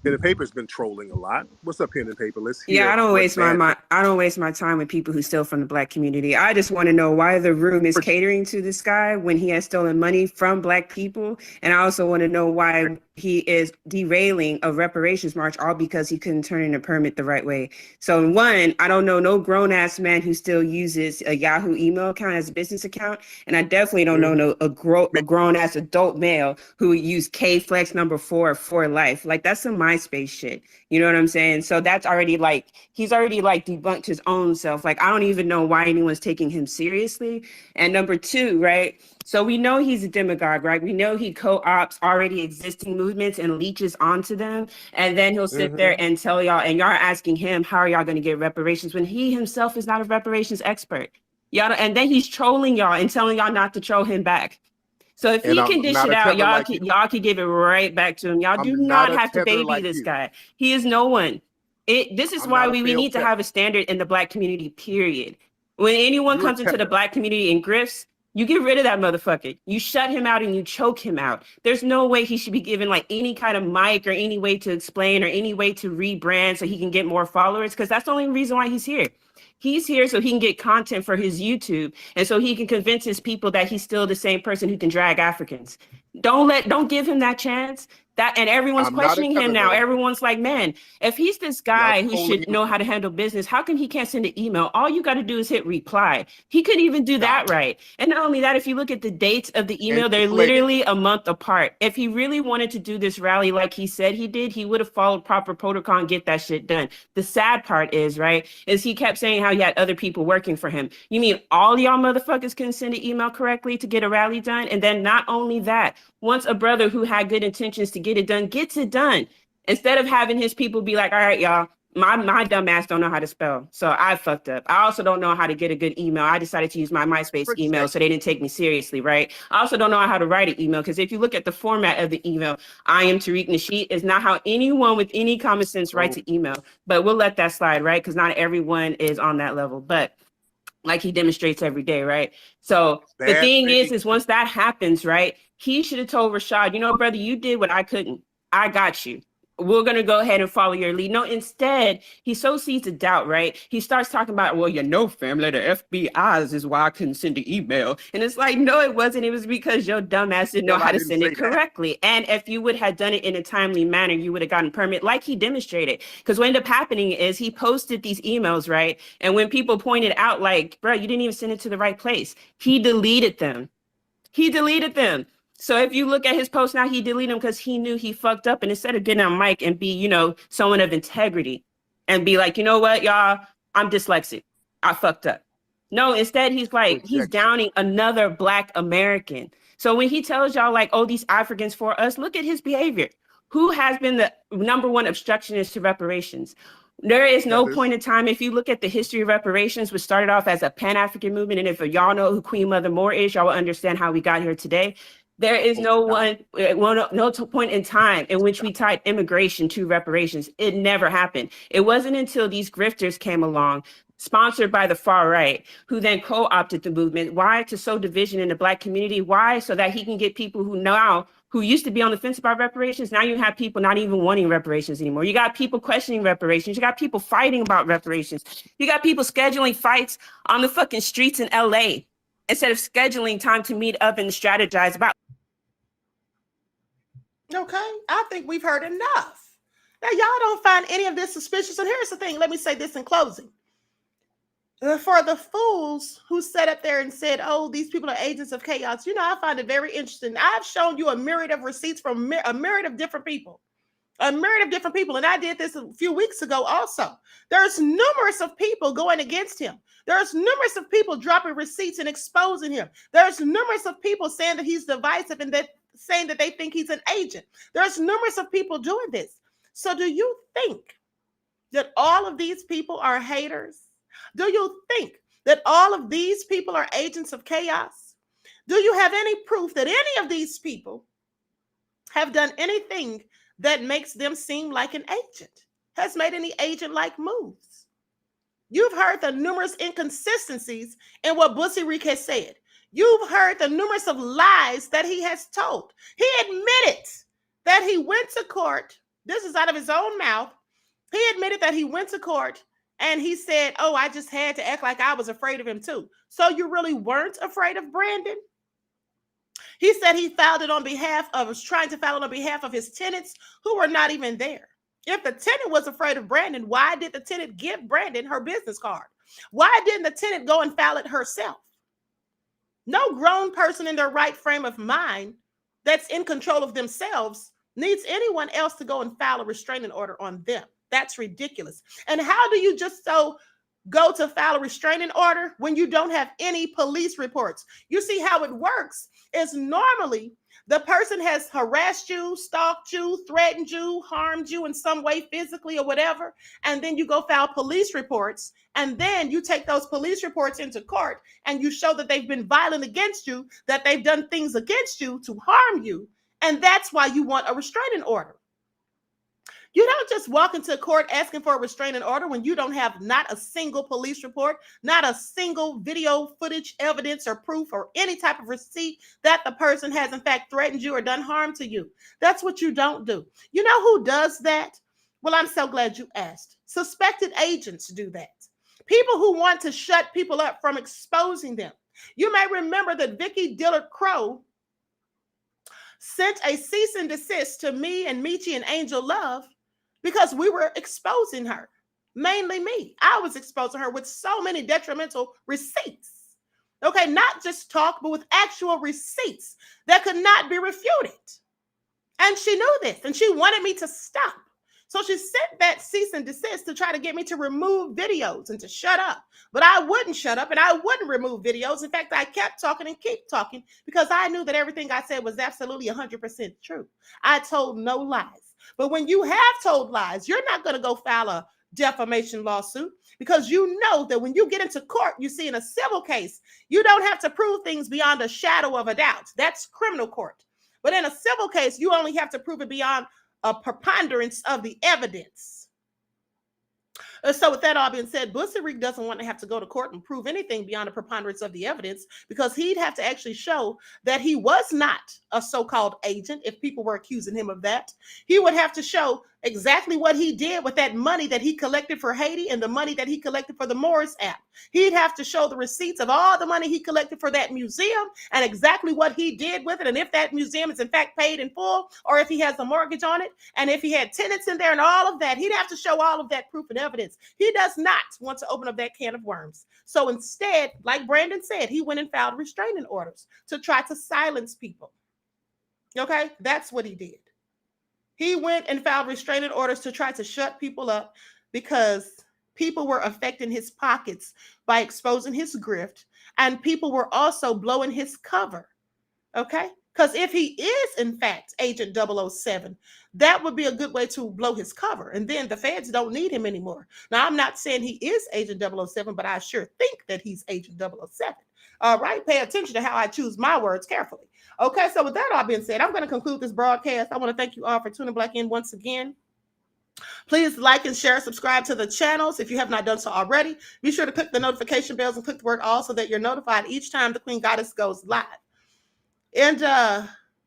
Pen and Paper's been trolling a lot. What's up, Pen and Paper? Let's hear. Yeah, I don't waste my time with people who steal from the Black community. I just want to know why the room is catering to this guy when he has stolen money from Black people, and I also want to know why he is derailing a reparations march, all because he couldn't turn in a permit the right way. So one, I don't know no grown-ass man who still uses a Yahoo email account as a business account, and I definitely don't know a grown-ass adult male who would use KFlex number 4 for life. Like, that's some MySpace shit. You know what I'm saying? So that's already like, he's already like debunked his own self. Like, I don't even know why anyone's taking him seriously. And number two, right? So we know he's a demagogue, right? We know he co-ops already existing movements and leeches onto them. And then he'll sit there and tell y'all, and y'all are asking him, how are y'all going to get reparations when he himself is not a reparations expert? Y'all, and then he's trolling y'all and telling y'all not to troll him back. So if he can dish it out, y'all can give it right back to him. Y'all do not have to baby this guy. He is no one. This is why we need to have a standard in the Black community, period. When anyone comes into the Black community and grifts, you get rid of that motherfucker. You shut him out and you choke him out. There's no way he should be given like any kind of mic or any way to explain or any way to rebrand so he can get more followers, because that's the only reason why he's here. He's here so he can get content for his YouTube and so he can convince his people that he's still the same person who can drag Africans. Don't give him that chance. And everyone's questioning him now. Everyone's like, man, if he's this guy who should know how to handle business, how come he can't send an email? All you got to do is hit reply. He couldn't even do that right. And not only that, if you look at the dates of the email, they're literally a month apart. If he really wanted to do this rally like he said he did, he would have followed proper protocol and get that shit done. The sad part is, right, is he kept saying how he had other people working for him. You mean all y'all motherfuckers can send an email correctly to get a rally done? And then not only that, once a brother who had good intentions to get it done gets it done, instead of having his people be like, all right, y'all, my dumb ass don't know how to spell, so I fucked up. I also don't know how to get a good email. I decided to use my MySpace email, so they didn't take me seriously, right? I also don't know how to write an email, because if you look at the format of the email, I am Tariq Nasheed is not how anyone with any common sense writes an email. But we'll let that slide, right? Because not everyone is on that level. But like he demonstrates every day, right? So the Bad thing thing. is once that happens, right, he should have told Rashad, you know, brother, you did what I couldn't. I got you. We're going to go ahead and follow your lead. No, instead, he so sees the doubt, right? He starts talking about, well, you know, family, the FBI's is why I couldn't send an email. And it's like, no, it wasn't. It was because your dumbass didn't know how to send it correctly. And if you would have done it in a timely manner, you would have gotten permit like he demonstrated. Because what ended up happening is he posted these emails, right? And when people pointed out, like, bro, you didn't even send it to the right place, he deleted them. He deleted them. So if you look at his post now, he deleted them because he knew he fucked up. And instead of getting on mic and be, you know, someone of integrity and be like, you know what, y'all, I'm dyslexic. I fucked up. No, instead he's like, he's downing another Black American. So when he tells y'all like, oh, these Africans for us, look at his behavior. Who has been the number one obstructionist to reparations? There is no point in time, if you look at the history of reparations, which started off as a Pan-African movement, and if y'all know who Queen Mother Moore is, y'all will understand how we got here today. There is no point in time in which we tied immigration to reparations. It never happened. It wasn't until these grifters came along, sponsored by the far right, who then co-opted the movement. Why? To sow division in the Black community. Why? So that he can get people who used to be on the fence about reparations. Now you have people not even wanting reparations anymore. You got people questioning reparations. You got people fighting about reparations. You got people scheduling fights on the fucking streets in LA instead of scheduling time to meet up and strategize about. Okay, I think we've heard enough. Now, y'all don't find any of this suspicious. And here's the thing. Let me say this in closing. For the fools who sat up there and said, oh, these people are agents of chaos, you know, I find it very interesting. I've shown you a myriad of receipts from a myriad of different people. And I did this a few weeks ago also. There's numerous of people going against him. There's numerous of people dropping receipts and exposing him. There's numerous of people saying that he's divisive and that saying that they think he's an agent. There's numerous of people doing this. So do you think that all of these people are haters? Do you think that all of these people are agents of chaos? Do you have any proof that any of these people have done anything that makes them seem like an agent, has made any agent-like moves? You've heard the numerous inconsistencies in what Bussy Rick has said. You've heard the numerous of lies that he has told. He admitted that he went to court. This is out of his own mouth. He admitted that he went to court and he said, oh, I just had to act like I was afraid of him too. So you really weren't afraid of Brandon? He said he filed it on behalf of, was trying to file it on behalf of his tenants who were not even there. If the tenant was afraid of Brandon, why did the tenant give Brandon her business card? Why didn't the tenant go and file it herself? No grown person in their right frame of mind that's in control of themselves needs anyone else to go and file a restraining order on them. That's ridiculous. And how do you just so go to file a restraining order when you don't have any police reports? You see how it works is normally the person has harassed you, stalked you, threatened you, harmed you in some way physically or whatever, and then you go file police reports, and then you take those police reports into court and you show that they've been violent against you, that they've done things against you to harm you, and that's why you want a restraining order. You don't just walk into court asking for a restraining order when you don't have not a single police report, not a single video footage, evidence, or proof, or any type of receipt that the person has in fact threatened you or done harm to you. That's what you don't do. You know who does that? Well, I'm so glad you asked. Suspected agents do that. People who want to shut people up from exposing them. You may remember that Vicki Dillard Crow sent a cease and desist to me and Michi and Angel Love because we were exposing her, mainly me. I was exposing her with so many detrimental receipts. Okay, not just talk, but with actual receipts that could not be refuted. And she knew this, and she wanted me to stop. So she sent that cease and desist to try to get me to remove videos and to shut up. But I wouldn't shut up and I wouldn't remove videos. In fact, I kept talking and keep talking because I knew that everything I said was absolutely 100% true. I told no lies. But when you have told lies, you're not going to go file a defamation lawsuit because you know that when you get into court, you see in a civil case, you don't have to prove things beyond a shadow of a doubt. That's criminal court. But in a civil case, you only have to prove it beyond a preponderance of the evidence. So with that all being said, Busseric doesn't want to have to go to court and prove anything beyond a preponderance of the evidence, because he'd have to actually show that he was not a so-called agent if people were accusing him of that. He would have to show exactly what he did with that money that he collected for Haiti and the money that he collected for the Morris app. He'd have to show the receipts of all the money he collected for that museum and exactly what he did with it, and if that museum is in fact paid in full, or if he has a mortgage on it, and if he had tenants in there and all of that. He'd have to show all of that proof and evidence. He does not want to open up that can of worms. So instead, like Brandon said, he went and filed restraining orders to try to silence people. Okay, that's what he did. He went and filed restraining orders to try to shut people up because people were affecting his pockets by exposing his grift, and people were also blowing his cover. Okay, because if he is in fact Agent 007, that would be a good way to blow his cover, and then the feds don't need him anymore. Now, I'm not saying he is Agent 007, but I sure think that he's Agent 007. All right, pay attention to how I choose my words carefully. Okay, so with that all being said, I'm going to conclude this broadcast. I want to thank you all for tuning back in once again. Please like and share, subscribe to the channels if you have not done so already. Be sure to click the notification bells and click the word all so that you're notified each time the Queen Goddess goes live. And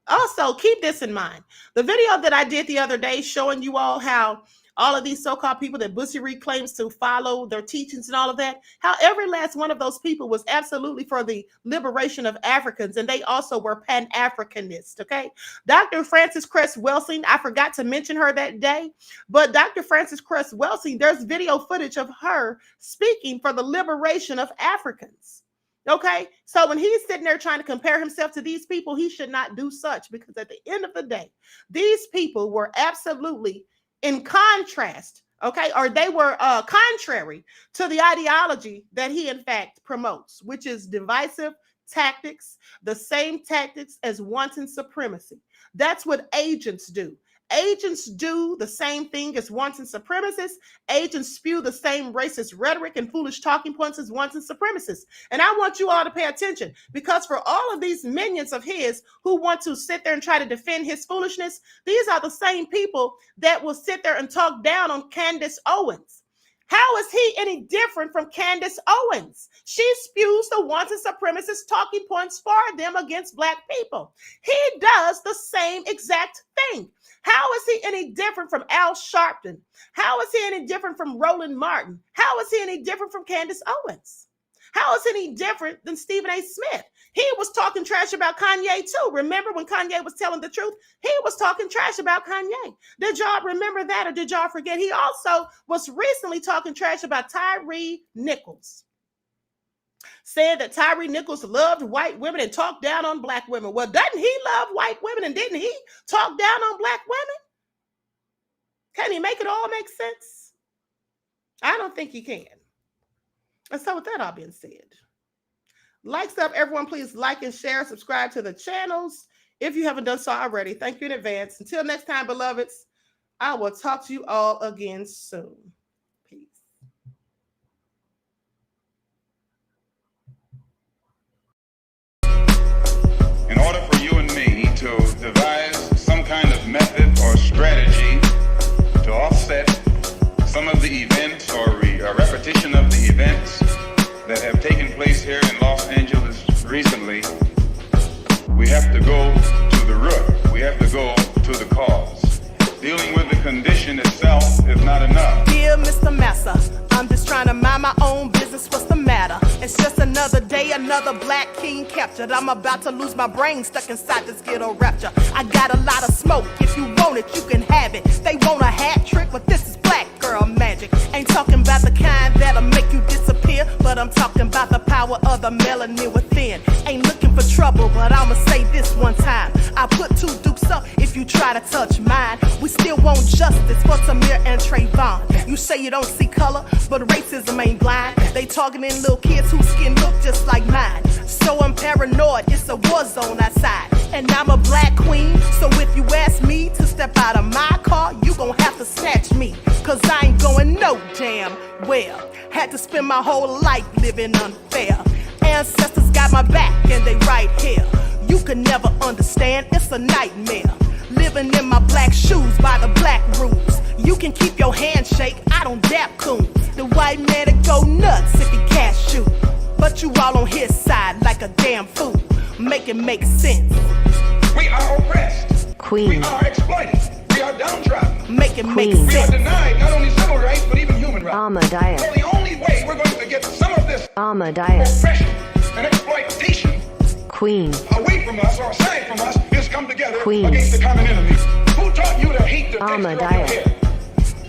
also keep this in mind. The video that I did the other day showing you all how all of these so-called people that Busseric claims to follow their teachings and all of that, how every last one of those people was absolutely for the liberation of Africans, and they also were Pan-Africanists, okay? Dr. Frances Cress Welsing, I forgot to mention her that day, but Dr. Frances Cress Welsing, there's video footage of her speaking for the liberation of Africans. Okay, so when he's sitting there trying to compare himself to these people, he should not do such, because at the end of the day, these people were absolutely in contrast, okay, or they were contrary to the ideology that he in fact promotes, which is divisive tactics, the same tactics as wanton supremacy. That's what agents do. Agents do the same thing as wanton supremacists. Agents spew the same racist rhetoric and foolish talking points as wanton supremacists. And I want you all to pay attention, because for all of these minions of his who want to sit there and try to defend his foolishness, these are the same people that will sit there and talk down on Candace Owens. How is he any different from Candace Owens? She spews the wanton supremacist talking points for them against Black people. He does the same exact thing. How is he any different from Al Sharpton? How is he any different from Roland Martin? How is he any different from Candace Owens? How is he any different than Stephen A. Smith? He was talking trash about Kanye too. Remember when Kanye was telling the truth? He was talking trash about Kanye. Did y'all remember that, or did y'all forget? He also was recently talking trash about Tyree Nichols, said that Tyree Nichols loved white women and talked down on Black women. Well, doesn't he love white women, and didn't he talk down on Black women? Can he make it all make sense? I don't think he can. And so with that all being said, likes up, everyone. Please like and share, subscribe to the channels if you haven't done so already. Thank you in advance. Until next time, beloveds, I will talk to you all again soon. Peace. In order for you and me to devise some kind of method or strategy to offset some of the events or a repetition of the events that have taken place here in Los Angeles recently, we have to go to the root. We have to go to the cause. Dealing with the condition itself is not enough. Dear Mr. Massa, I'm just trying to mind my own business. What's the matter? It's just another day, another Black king captured. I'm about to lose my brain, stuck inside this ghetto rapture. I got a lot of smoke. If you want it, you can have it. They want a hat trick, but this is Black girl magic. Ain't talking about the kind that'll make you disappear, but I'm talking about the power of the melanin within. Ain't looking for trouble, but I'ma say this one time. I put 2 dukes up if you try to touch mine. We still want justice for Tamir and Trayvon. You say you don't see color, but racism ain't blind. They targeting little kids whose skin look just like mine. So I'm paranoid, it's a war zone outside. And I'm a Black queen, so if you ask me to step out of my car, you gon' have to snatch me. Cause I ain't going no damn well. Had to spend my whole life living unfair. Ancestors got my back and they right here. You can never understand, it's a nightmare. living in my black shoes by the black rules. You can keep your handshake, I don't dap coons. The white man will go nuts if he cash you, but you all on his side like a damn fool. Make it make sense. We are oppressed. Queen. We are exploited. We are downtrodden. Make it make Queen. sense. We are denied not only civil rights but even human rights. Ahmadiyyah. So the only way we're going to get some of this Ahmadiyyah. oppression and exploitation Queen. away from us or aside from us is come together Queen. against the common enemy. Who taught you to hate the texture of your Ahmadiyyah. hair?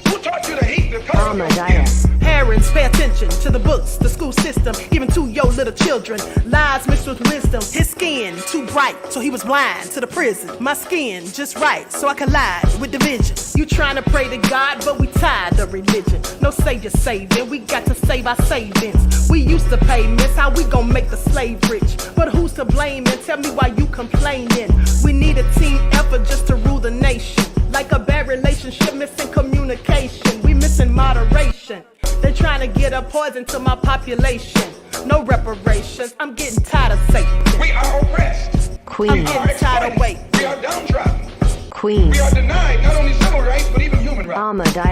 Who taught you to hate the color of your skin? Ahmadiyyah. Parents, pay attention to the books, the school system, even to your little children. Lies mixed with wisdom. His skin too bright, so he was blind to the prison. My skin just right, so I collide with division. You trying to pray to God, but we tired of religion. No savior saving, we got to save our savings. We used to pay miss, how we gon' make the slave rich? But who's to blame, and tell me why you complaining? We need a team effort just to rule the nation. Like a bad relationship, missing communication. We missing moderation. They're trying to get a poison to my population. No reparations, I'm getting tired of Satan. We are oppressed. Queen. I'm getting tired of waiting. We are downtrodden. Queen. We are denied not only civil rights but even human rights. Ahmadiyyah.